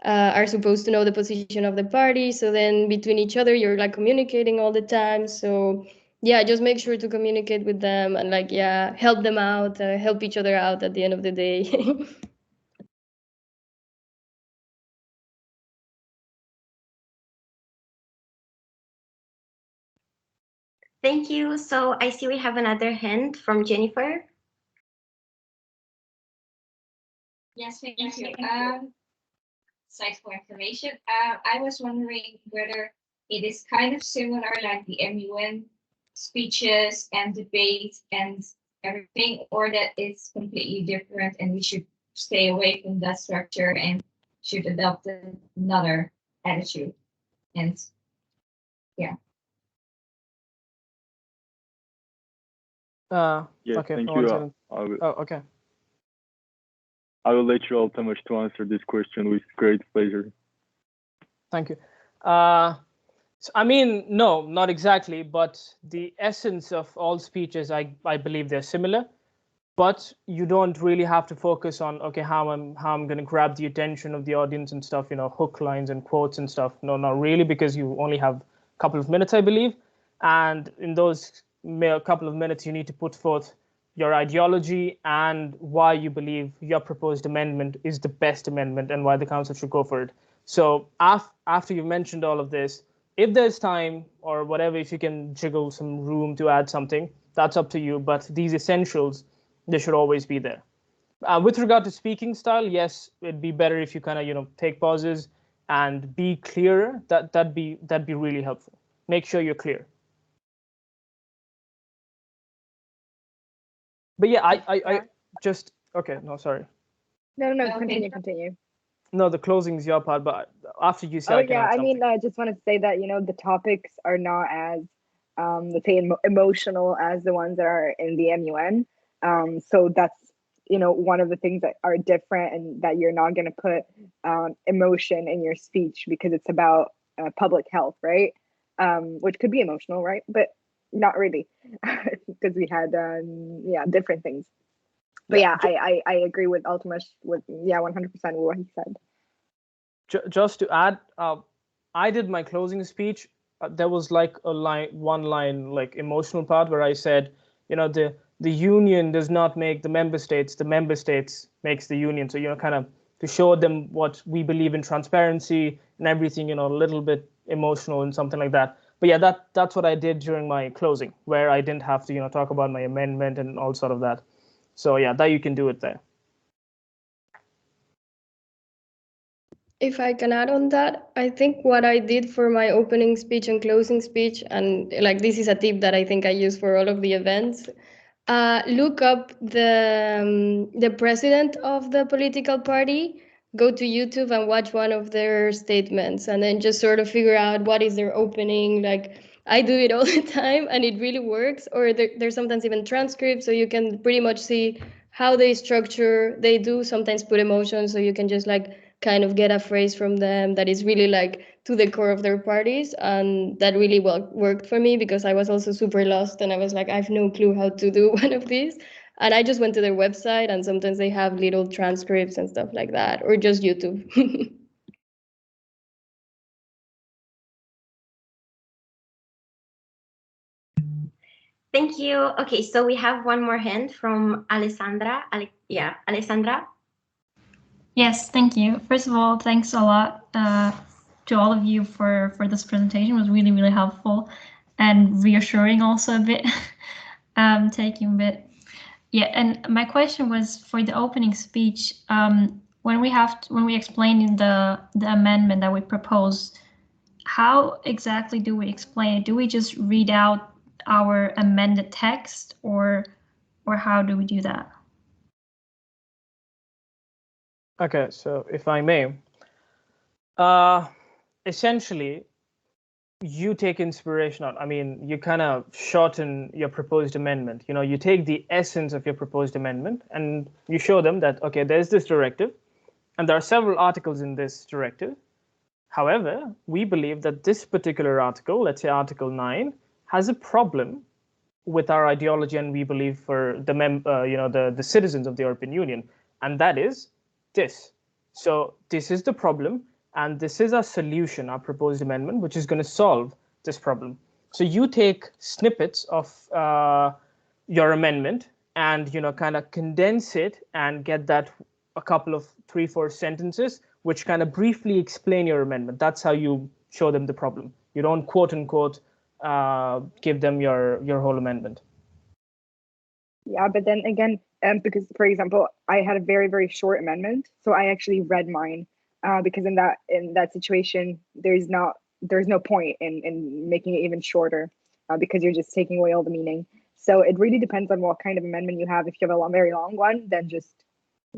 are supposed to know the position of the party. So then between each other, you're like communicating all the time. So yeah, just make sure to communicate with them and like, yeah, help them out, help each other out at the end of the day. Thank you. So I see we have another hand from Jennifer. Yes, thank you. Thanks for information. I was wondering whether it is kind of similar like the MUN speeches and debates and everything, or that it's completely different and we should stay away from that structure and should adopt another attitude. And yeah. Yes, Okay. thank no, one you. second. Oh, okay. I will let you, Altamas, to answer this question with great pleasure. Thank you. So, I mean, no, not exactly, but the essence of all speeches, I believe they're similar, but you don't really have to focus on, okay, how I'm going to grab the attention of the audience and stuff, you know, hook lines and quotes and stuff. No, not really, because you only have a couple of minutes, I believe. And in those couple of minutes, you need to put forth your ideology and why you believe your proposed amendment is the best amendment and why the council should go for it. So after you've mentioned all of this, if there's time or whatever, if you can jiggle some room to add something, that's up to you. But these essentials, they should always be there. With regard to speaking style, yes, it'd be better if you kind of, you know, take pauses and be clearer. That'd be really helpful. Make sure you're clear. But yeah, I just okay. No, sorry. No, continue. No, the closing's your part, but after you say, Oh I can yeah, add I something. mean, I just wanted to say that, you know, the topics are not as, let's say, emotional as the ones that are in the MUN. So that's, you know, one of the things that are different, and that you're not going to put emotion in your speech because it's about public health, right? Which could be emotional, right? But not really, because we had, different things. But yeah, I agree with Ultimus with 100% with what he said. Just to add, I did my closing speech. There was like one line, like emotional part where I said, you know, the union does not make the member states. The member states makes the union. So, you know, kind of to show them what we believe in transparency and everything, you know, a little bit emotional and something like that. But yeah, that's what I did during my closing, where I didn't have to, you know, talk about my amendment and all sort of that. So yeah, that you can do it there. If I can add on that, I think what I did for my opening speech and closing speech, and like this is a tip that I think I use for all of the events, look up the president of the political party, go to YouTube and watch one of their statements, and then just sort of figure out what is their opening. Like, I do it all the time, and it really works. Or there's sometimes even transcripts, so you can pretty much see how they structure. They do sometimes put emotions, so you can just like kind of get a phrase from them that is really like to the core of their parties. And that really worked for me, because I was also super lost and I was like, I have no clue how to do one of these. And I just went to their website, and sometimes they have little transcripts and stuff like that, or just YouTube. Thank you. Okay, so we have one more hand from Alessandra. Alessandra. Yes, thank you. First of all, thanks a lot to all of you for this presentation. It was really, really helpful and reassuring also a bit, taking a bit. Yeah, and my question was for the opening speech, when we explain the amendment that we propose, how exactly do we explain it? Do we just read out our amended text, or how do we do that? Okay, so if I may, essentially, you take inspiration out. I mean, you kind of shorten your proposed amendment. You know, you take the essence of your proposed amendment and you show them that, okay, there's this directive and there are several articles in this directive. However, we believe that this particular article, let's say Article 9, has a problem with our ideology and we believe for the citizens of the European Union, and that is this. So this is the problem, and this is our solution, our proposed amendment, which is going to solve this problem. So you take snippets of your amendment and kind of condense it and get that a couple of 3-4 sentences, which kind of briefly explain your amendment. That's how you show them the problem. You don't quote unquote give them your whole amendment. Yeah, but then again, because for example, I had a very, very short amendment, so I actually read mine because in that situation, there's no point in making it even shorter because you're just taking away all the meaning. So it really depends on what kind of amendment you have. If you have a very long one, then just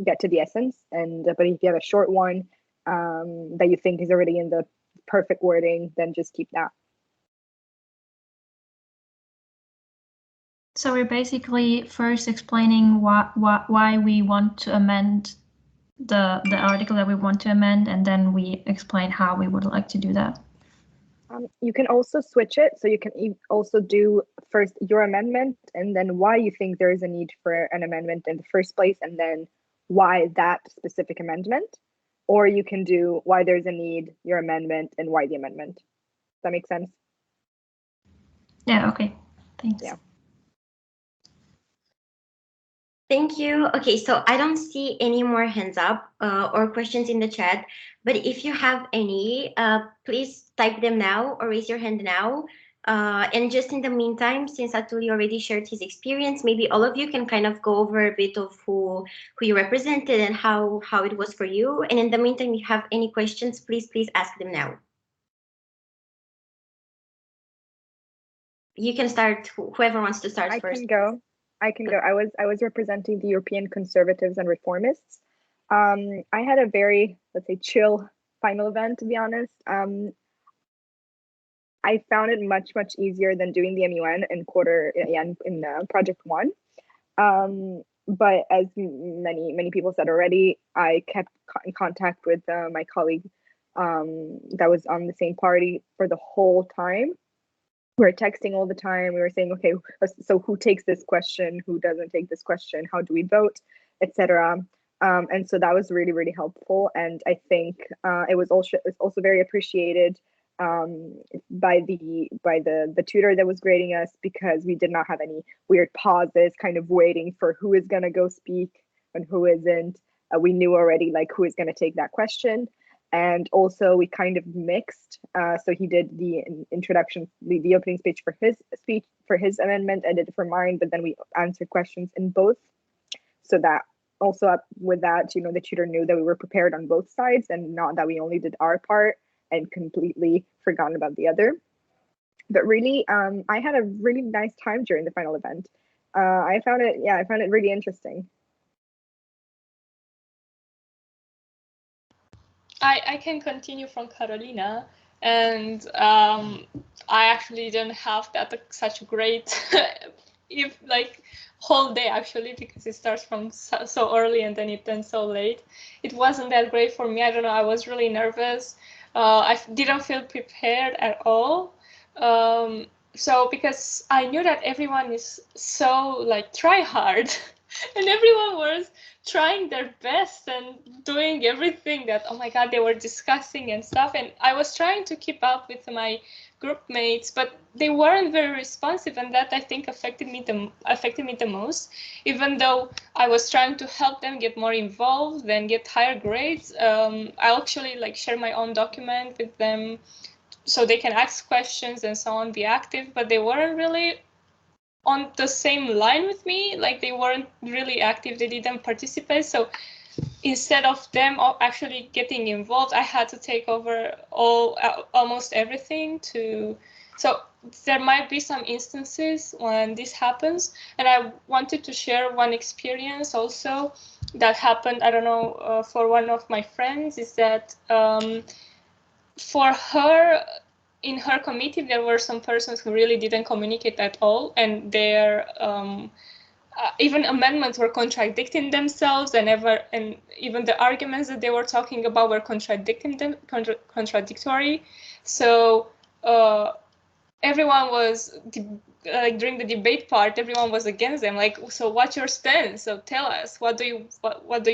get to the essence. And but if you have a short one that you think is already in the perfect wording, then just keep that. So we're basically first explaining why we want to amend the article that we want to amend, and then we explain how we would like to do that. You can also switch it, so you can also do first your amendment and then why you think there is a need for an amendment in the first place, and then why that specific amendment. Or you can do why there's a need, your amendment, and why the amendment. Does that make sense? Yeah, okay. Thanks. Yeah. Thank you. Okay, so I don't see any more hands up or questions in the chat, but if you have any, please type them now or raise your hand now. And just in the meantime, since Atuli already shared his experience, maybe all of you can kind of go over a bit of who you represented and how it was for you. And in the meantime, if you have any questions, please ask them now. You can start, whoever wants to start first. I can go. I was representing the European Conservatives and Reformists. I had a very, let's say, chill final event, to be honest. I found it much easier than doing the MUN in project 1. But as many people said already, I kept in contact with my colleague that was on the same party for the whole time. We were texting all the time. We were saying, okay, so who takes this question? Who doesn't take this question? How do we vote, etc. And so that was really helpful. And I think it was also very appreciated by the tutor that was grading us, because we did not have any weird pauses, kind of waiting for who is gonna go speak and who isn't. We knew already like who is gonna take that question. And also we kind of mixed. So he did the introduction, the opening speech for his amendment. I did it for mine, but then we answered questions in both. So that also with that, the tutor knew that we were prepared on both sides and not that we only did our part and completely forgotten about the other. But really, I had a really nice time during the final event. I found it really interesting. I can continue from Carolina, and I actually didn't have such a great if like whole day actually, because it starts from so early and then it ends so late. It wasn't that great for me. I don't know. I was really nervous. I didn't feel prepared at all. So because I knew that everyone is so like try hard, and everyone was trying their best and doing everything that, oh my god, they were discussing and stuff, and I was trying to keep up with my group mates, but they weren't very responsive, and that I think affected me the most. Even though I was trying to help them get more involved and get higher grades, I actually like share my own document with them so they can ask questions and so on, be active, but they weren't really on the same line with me. Like they weren't really active, they didn't participate. So instead of them actually getting involved, I had to take over almost everything. So there might be some instances when this happens, and I wanted to share one experience also that happened. I don't know, for one of my friends, is that for her, in her committee, there were some persons who really didn't communicate at all, and their even amendments were contradicting themselves, and even the arguments that they were talking about were contradictory. So everyone was like during the debate part, everyone was against them. Like, so what's your stance? So tell us, what do you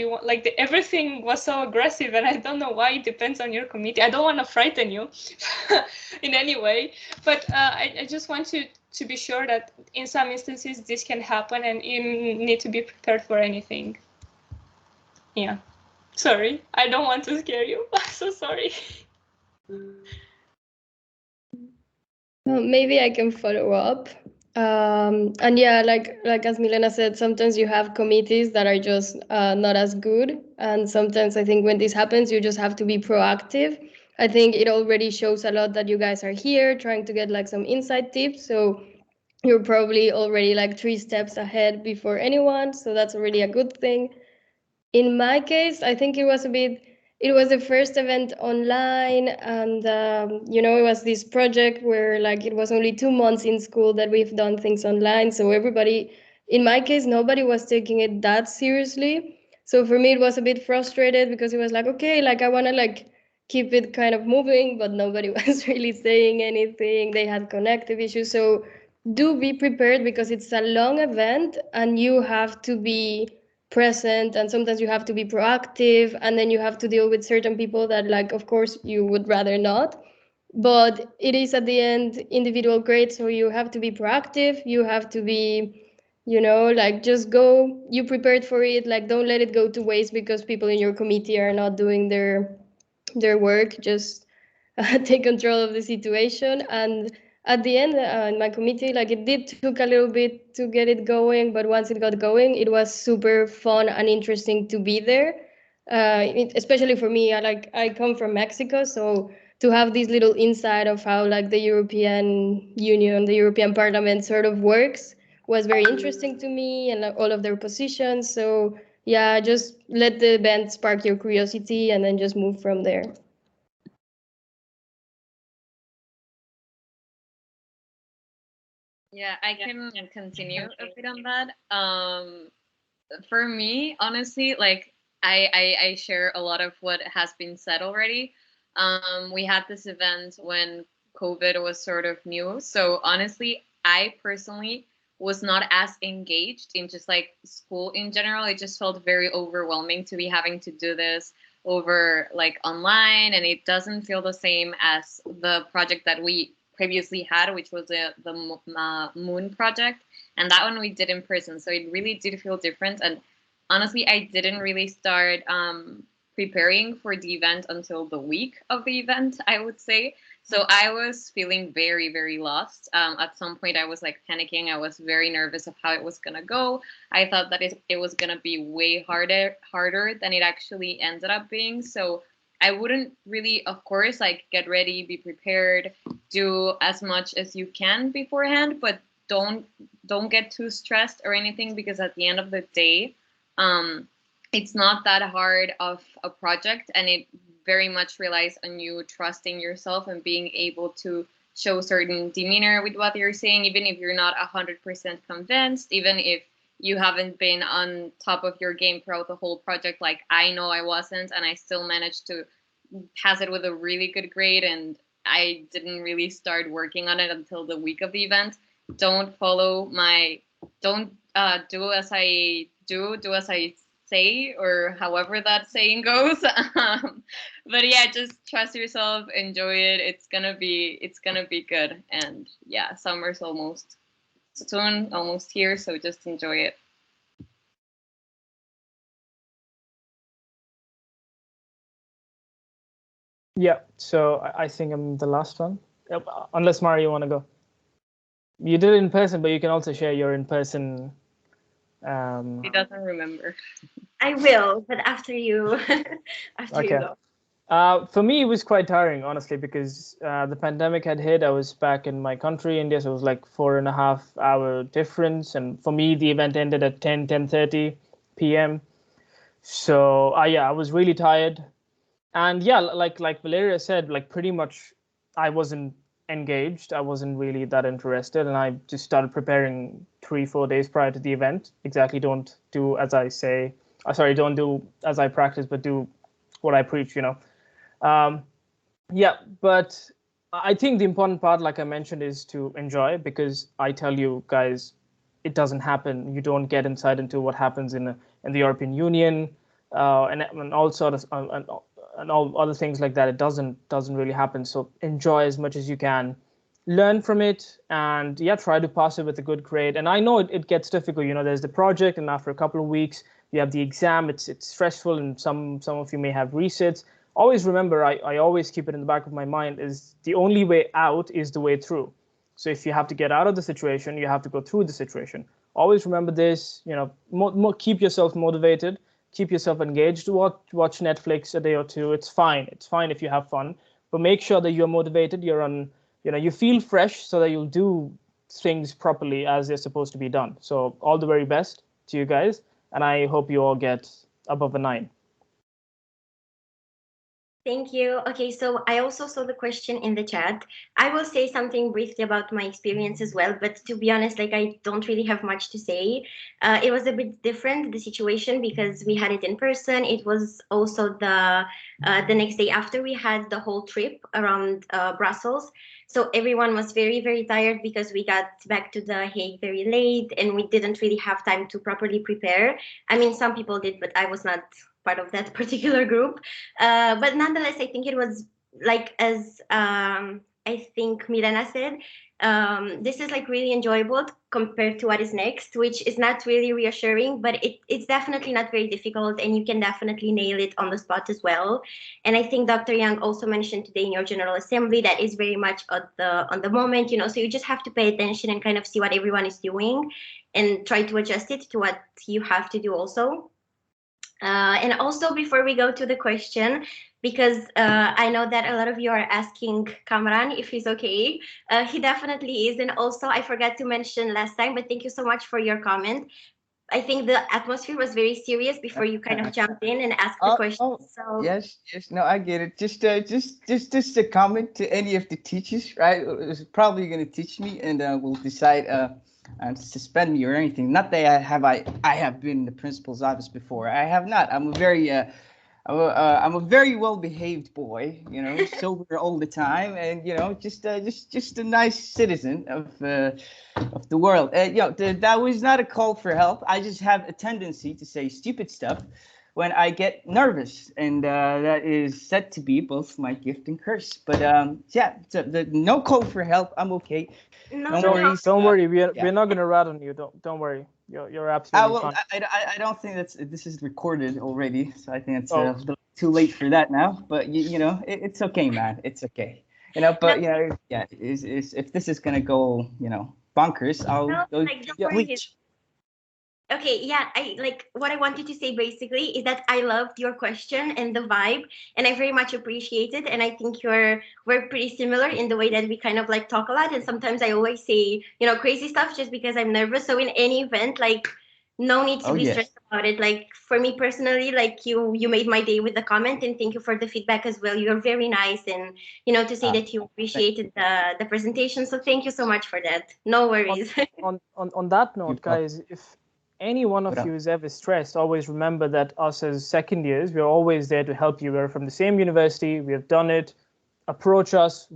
want? Like everything was so aggressive, and I don't know why. It depends on your committee. I don't want to frighten you in any way, but I just want to be sure that in some instances this can happen, and you need to be prepared for anything. Yeah, sorry, I don't want to scare you. I'm so sorry. Maybe I can follow up. And yeah, like as Milena said, sometimes you have committees that are just not as good, and sometimes I think when this happens, you just have to be proactive. I think it already shows a lot that you guys are here trying to get like some inside tips. So you're probably already like 3 steps ahead before anyone. So that's already a good thing. In my case, I think it was the first event online, and it was this project where like it was only 2 months in school that we've done things online. So everybody, in my case, nobody was taking it that seriously. So for me, it was a bit frustrated because it was like, okay, like I want to like keep it kind of moving, but nobody was really saying anything. They had connective issues. So do be prepared, because it's a long event and you have to be present, and sometimes you have to be proactive, and then you have to deal with certain people that like of course you would rather not, but it is at the end individual grade, so you have to be proactive, you have to be like just go, you prepared for it, like don't let it go to waste because people in your committee are not doing their work. Just take control of the situation. And at the end, in my committee, like it did took a little bit to get it going, but once it got going, it was super fun and interesting to be there. Especially for me, I come from Mexico, so to have this little insight of how like the European Union, the European Parliament sort of works was very interesting to me, and like, all of their positions. So yeah, just let the event spark your curiosity and then just move from there. Yeah, I can continue a bit on that. For me, honestly, like I share a lot of what has been said already. We had this event when COVID was sort of new. So honestly, I personally was not as engaged in just like school in general. It just felt very overwhelming to be having to do this over like online, and it doesn't feel the same as the project that we previously had, which was the Moon project, and that one we did in person. So it really did feel different. And honestly, I didn't really start preparing for the event until the week of the event, I would say. So I was feeling very, very lost. At some point, I was like panicking. I was very nervous of how it was gonna go. I thought that it was gonna be way harder than it actually ended up being. So I wouldn't really, of course, like get ready, be prepared, do as much as you can beforehand, but don't get too stressed or anything, because at the end of the day, it's not that hard of a project, and it very much relies on you trusting yourself and being able to show certain demeanor with what you're saying, even if you're not 100% convinced, even if you haven't been on top of your game throughout the whole project. Like, I know I wasn't, and I still managed to pass it with a really good grade, and I didn't really start working on it until the week of the event. Don't do as I do as I say, or however that saying goes. But yeah, just trust yourself, enjoy it. It's gonna be good. And yeah, summer's almost soon, almost here, so just enjoy it. Yeah, so I think I'm the last one. Unless Mario, you want to go. You did it in person, but you can also share your in-person. He doesn't remember. I will, but after you, after you go. For me, it was quite tiring, honestly, because the pandemic had hit. I was back in my country, India, so it was like 4.5-hour difference. And for me, the event ended at 10:30 p.m. So yeah, I was really tired. And yeah, like Valeria said, like pretty much I wasn't engaged. I wasn't really that interested. And I just started preparing 3-4 days prior to the event. Exactly. Don't do as I say. Don't do as I practice, but do what I preach, Yeah, but I think the important part, like I mentioned, is to enjoy, because I tell you guys, it doesn't happen. You don't get insight into what happens in the European Union and all sorts of and all other things like that. It doesn't really happen. So enjoy as much as you can, learn from it, and yeah, try to pass it with a good grade. And I know it gets difficult. There's the project, and after a couple of weeks, you have the exam. It's stressful, and some of you may have resits. Always remember, I always keep it in the back of my mind, is the only way out is the way through. So if you have to get out of the situation, you have to go through the situation. Always remember this, keep yourself motivated, keep yourself engaged, watch Netflix a day or two. It's fine if you have fun, but make sure that you're motivated, you feel fresh, so that you'll do things properly as they're supposed to be done. So all the very best to you guys, and I hope you all get above a 9. Thank you. Okay, so I also saw the question in the chat. I will say something briefly about my experience as well, but to be honest, I don't really have much to say. It was a bit different, the situation, because we had it in person. It was also the next day after we had the whole trip around Brussels. So everyone was very, very tired because we got back to The Hague very late, and we didn't really have time to properly prepare. I mean, some people did, but I was not part of that particular group. But nonetheless, I think it was as I think Mirena said, this is really enjoyable compared to what is next, which is not really reassuring, but it's definitely not very difficult, and you can definitely nail it on the spot as well. And I think Dr. Young also mentioned today in your General Assembly that is very much on the moment, so you just have to pay attention and kind of see what everyone is doing and try to adjust it to what you have to do also. And also, before we go to the question, because I know that a lot of you are asking Kamran if he's okay. He definitely is. And also, I forgot to mention last time, but thank you so much for your comment. I think the atmosphere was very serious before you kind of jumped in and asked the question. So yes, no, I get it. Just a comment to any of the teachers, right? Is probably going to teach me, and we'll decide and suspend me or anything. Not that I have been in the principal's office before. I have not. I'm a very well-behaved boy, sober all the time, and just a nice citizen of the world. That was not a call for help. I just have a tendency to say stupid stuff when I get nervous, and that is said to be both my gift and curse. But yeah, no call for help. I'm okay. No worries. Don't worry. We're not gonna rat on you. Don't worry. You're absolutely fine. I don't think this is recorded already, so I think it's a little too late for that now. But it's okay, man. It's okay. But yeah, if this is gonna go, bonkers, I'll go bleach. Okay, yeah, I like what I wanted to say basically is that I loved your question and the vibe, and I very much appreciate it. And I think we're pretty similar in the way that we kind of like talk a lot. And sometimes I always say, crazy stuff just because I'm nervous. So in any event, like no need to be yes. stressed about it. Like for me personally, like you made my day with the comment, and thank you for the feedback as well. You're very nice, and to say that you appreciated the presentation. So thank you so much for that. No worries. On that note, guys, if any one of you is ever stressed, always remember that us as second years, we're always there to help you. We're from the same university. We have done it. Approach us.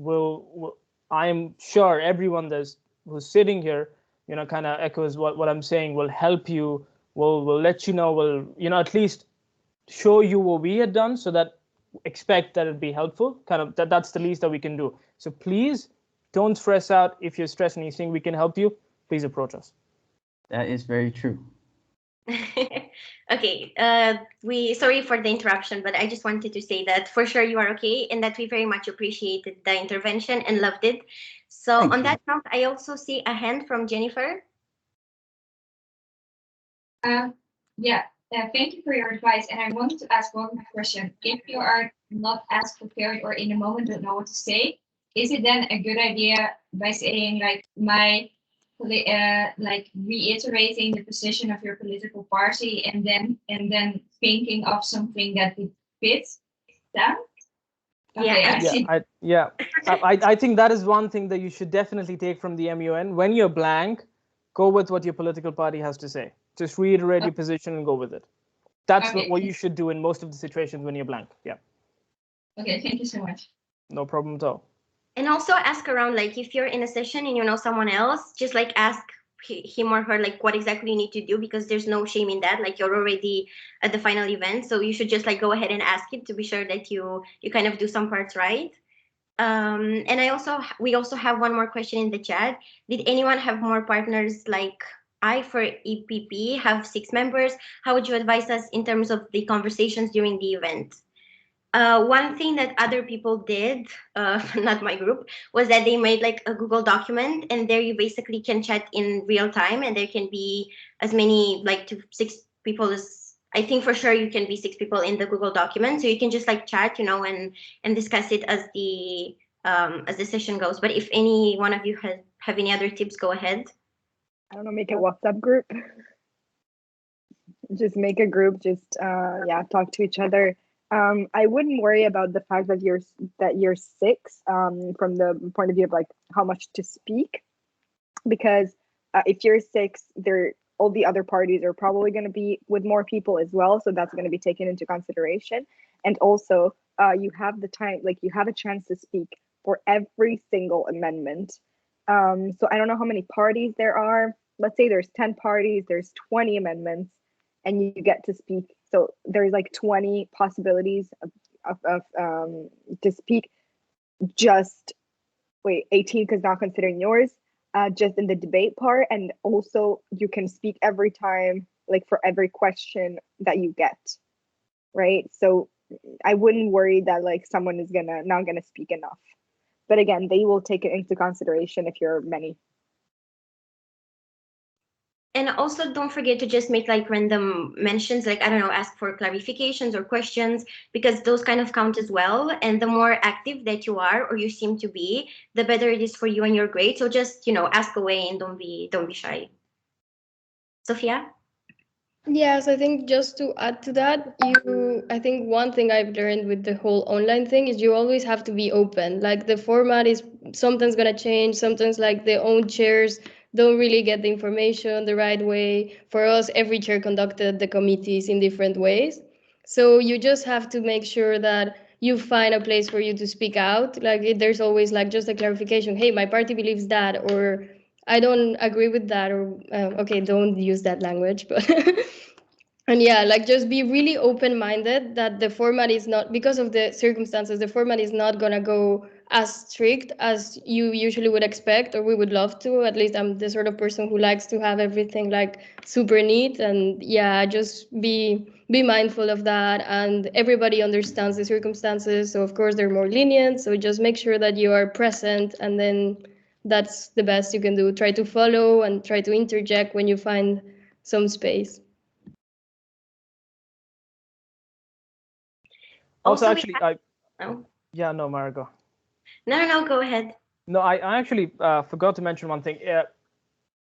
I'm sure everyone who's sitting here, kind of echoes what I'm saying. Will help you. We'll let you know. We'll at least show you what we had done, so that expect that it'd be helpful. Kind of that's the least that we can do. So please don't stress out. If you're stressed and you think we can help you, please approach us. That is very true. Okay, sorry for the interruption, but I just wanted to say that for sure you are okay, and that we very much appreciated the intervention and loved it. So Thank on you. that note, I also see a hand from Jennifer. Yeah, thank you for your advice. And I wanted to ask one more question. If you are not as prepared or in the moment don't know what to say, is it then a good idea by saying like reiterating the position of your political party and then thinking of something that would fit that? Okay, I think that is one thing that you should definitely take from the MUN. When you're blank, go with what your political party has to say. Just reiterate your position and go with it. That's what you should do in most of the situations when you're blank. Yeah. Okay, thank you so much. No problem at all. And also ask around, like if you're in a session and you know someone else, just like ask him or her like what exactly you need to do, because there's no shame in that. Like you're already at the final event, so you should just like go ahead and ask it to be sure that you kind of do some parts right. And we also have one more question in the chat. Did anyone have more partners? Like I, for EPP, have 6 members. How would you advise us in terms of the conversations during the event? One thing that other people did, not my group, was that they made like a Google document, and there you basically can chat in real time, and there can be as many like to 6 people as I think for sure you can be 6 people in the Google document, so you can just like chat, and discuss it as the session goes. But if any one of you have any other tips, go ahead. I don't know, make a WhatsApp group. Just make a group. Just talk to each other. I wouldn't worry about the fact that you're 6 from the point of view of like how much to speak, because if you're 6, all the other parties are probably going to be with more people as well, so that's going to be taken into consideration. And also you have the time, like you have a chance to speak for every single amendment. So I don't know how many parties there are. Let's say there's 10 parties, there's 20 amendments, and you get to speak. So there's like 20 possibilities of to speak. 18 because not considering yours, just in the debate part. And also you can speak every time, like for every question that you get, right? So I wouldn't worry that like someone is not gonna speak enough. But again, they will take it into consideration if you're many. And also don't forget to just make like random mentions, like, I don't know, ask for clarifications or questions, because those kind of count as well. And the more active that you are or you seem to be, the better it is for you and your grade. So just, ask away and don't be shy. Sophia? Yes, I think just to add to that, I think one thing I've learned with the whole online thing is you always have to be open. Like the format is sometimes gonna change, sometimes like the own chairs don't really get the information the right way. For us, every chair conducted the committees in different ways. So you just have to make sure that you find a place for you to speak out. Like there's always like just a clarification, hey, my party believes that, or I don't agree with that, or okay, don't use that language, but and yeah, like just be really open-minded that the format is not, because of the circumstances, the format is not gonna go as strict as you usually would expect, or we would love to. At least I'm the sort of person who likes to have everything like super neat, and yeah, just be mindful of that. And everybody understands the circumstances, so of course they're more lenient. So just make sure that you are present, and then that's the best you can do. Try to follow and try to interject when you find some space. Also, we actually, have- Oh. yeah, no, Margo. No, go ahead. No, I actually forgot to mention one thing.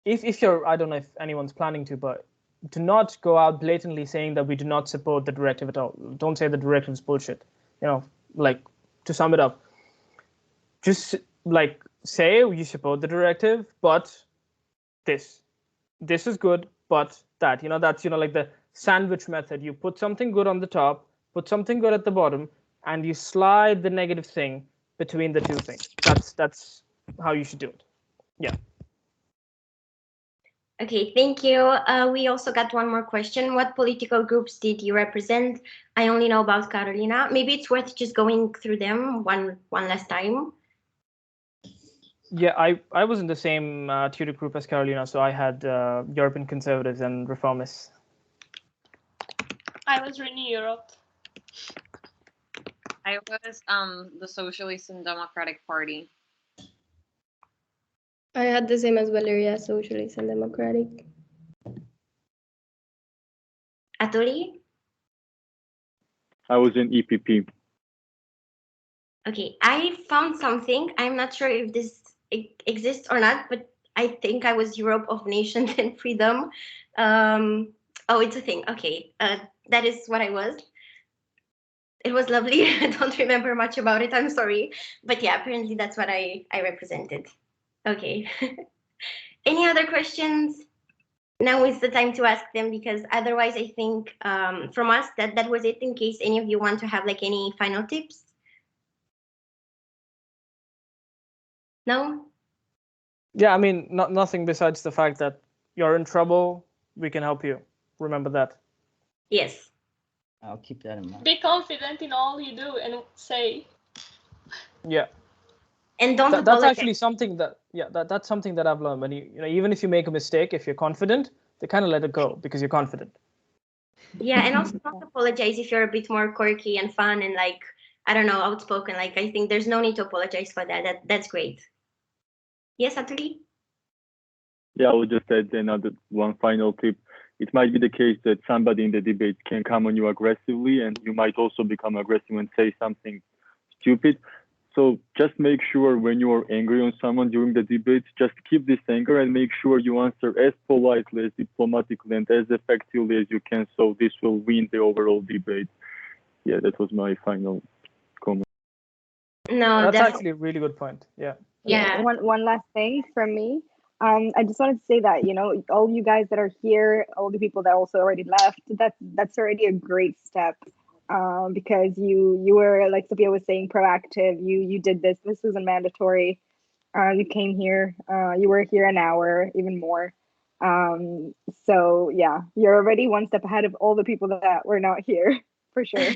If you're, I don't know if anyone's planning to, but do not go out blatantly saying that we do not support the directive at all. Don't say the directive is bullshit. You know, like, to sum it up, just like say you support the directive, but this is good, but that, that's, like the sandwich method. You put something good on the top, put something good at the bottom, and you slide the negative thing between the two things. That's how you should do it. Yeah. Okay, thank you. We also got one more question. What political groups did you represent? I only know about Carolina. Maybe it's worth just going through them one last time. Yeah, I was in the same tutor group as Carolina, so I had European Conservatives and Reformists. I was Renew Europe. I was the Socialist and Democratic Party. I had the same as Valeria, Socialist and Democratic. Atoli? I was in EPP. Okay, I found something. I'm not sure if this exists or not, but I think I was Europe of Nations and Freedom. Oh, it's a thing. Okay, that is what I was. It was lovely. I don't remember much about it. I'm sorry. But yeah, apparently that's what I represented. Okay. Any other questions? Now is the time to ask them, because otherwise I think from us that was it, in case any of you want to have like any final tips. No? Yeah, I mean, nothing besides the fact that you're in trouble, we can help you. Remember that. Yes. I'll keep that in mind. Be confident in all you do and say. Yeah. And don't that's apologize. actually something that, that's something that I've learned. When you know, even if you make a mistake, if you're confident, they kind of let it go because you're confident. Yeah, and also don't apologize if you're a bit more quirky and fun and like, I don't know, outspoken. Like, I think there's no need to apologize for that. That's great. Yes, Atuli? Yeah, I would just add another one final tip. It might be the case that somebody in the debate can come on you aggressively, and you might also become aggressive and say something stupid. So just make sure when you are angry on someone during the debate, just keep this anger and make sure you answer as politely, as diplomatically, and as effectively as you can. So this will win the overall debate. Yeah, that was my final comment. No, that's definitely. actually a really good point. Yeah. Yeah. One last thing from me. I just wanted to say that, all you guys that are here, all the people that also already left, that's already a great step. Because you were, like Sophia was saying, proactive. You did this. This wasn't mandatory. You came here. You were here an hour, even more. So yeah, you're already one step ahead of all the people that were not here, for sure.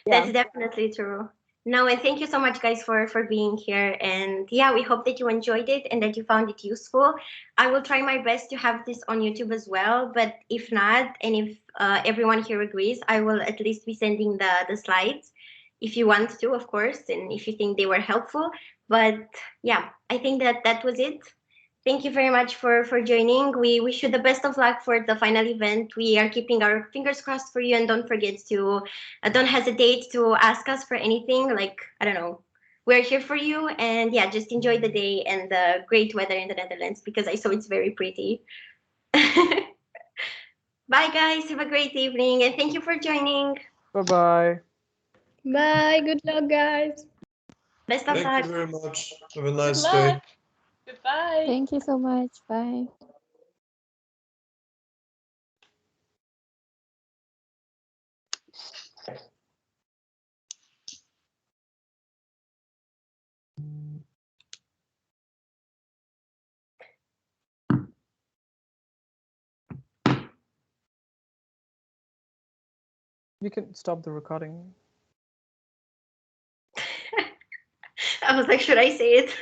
That's definitely true. No, and thank you so much, guys, for being here. And yeah, we hope that you enjoyed it and that you found it useful. I will try my best to have this on YouTube as well. But if not, and if everyone here agrees, I will at least be sending the slides if you want to, of course, and if you think they were helpful. But yeah, I think that was it. Thank you very much for joining. We wish you the best of luck for the final event. We are keeping our fingers crossed for you, and don't forget to, don't hesitate to ask us for anything. Like, I don't know, we're here for you. And yeah, just enjoy the day and the great weather in the Netherlands, because I saw it's very pretty. Bye, guys. Have a great evening, and thank you for joining. Bye-bye. Bye. Good luck, guys. Best of luck. Thank you very much. Have a nice Good day. luck. Goodbye. Thank you so much. Bye. You can stop the recording. I was like, should I say it?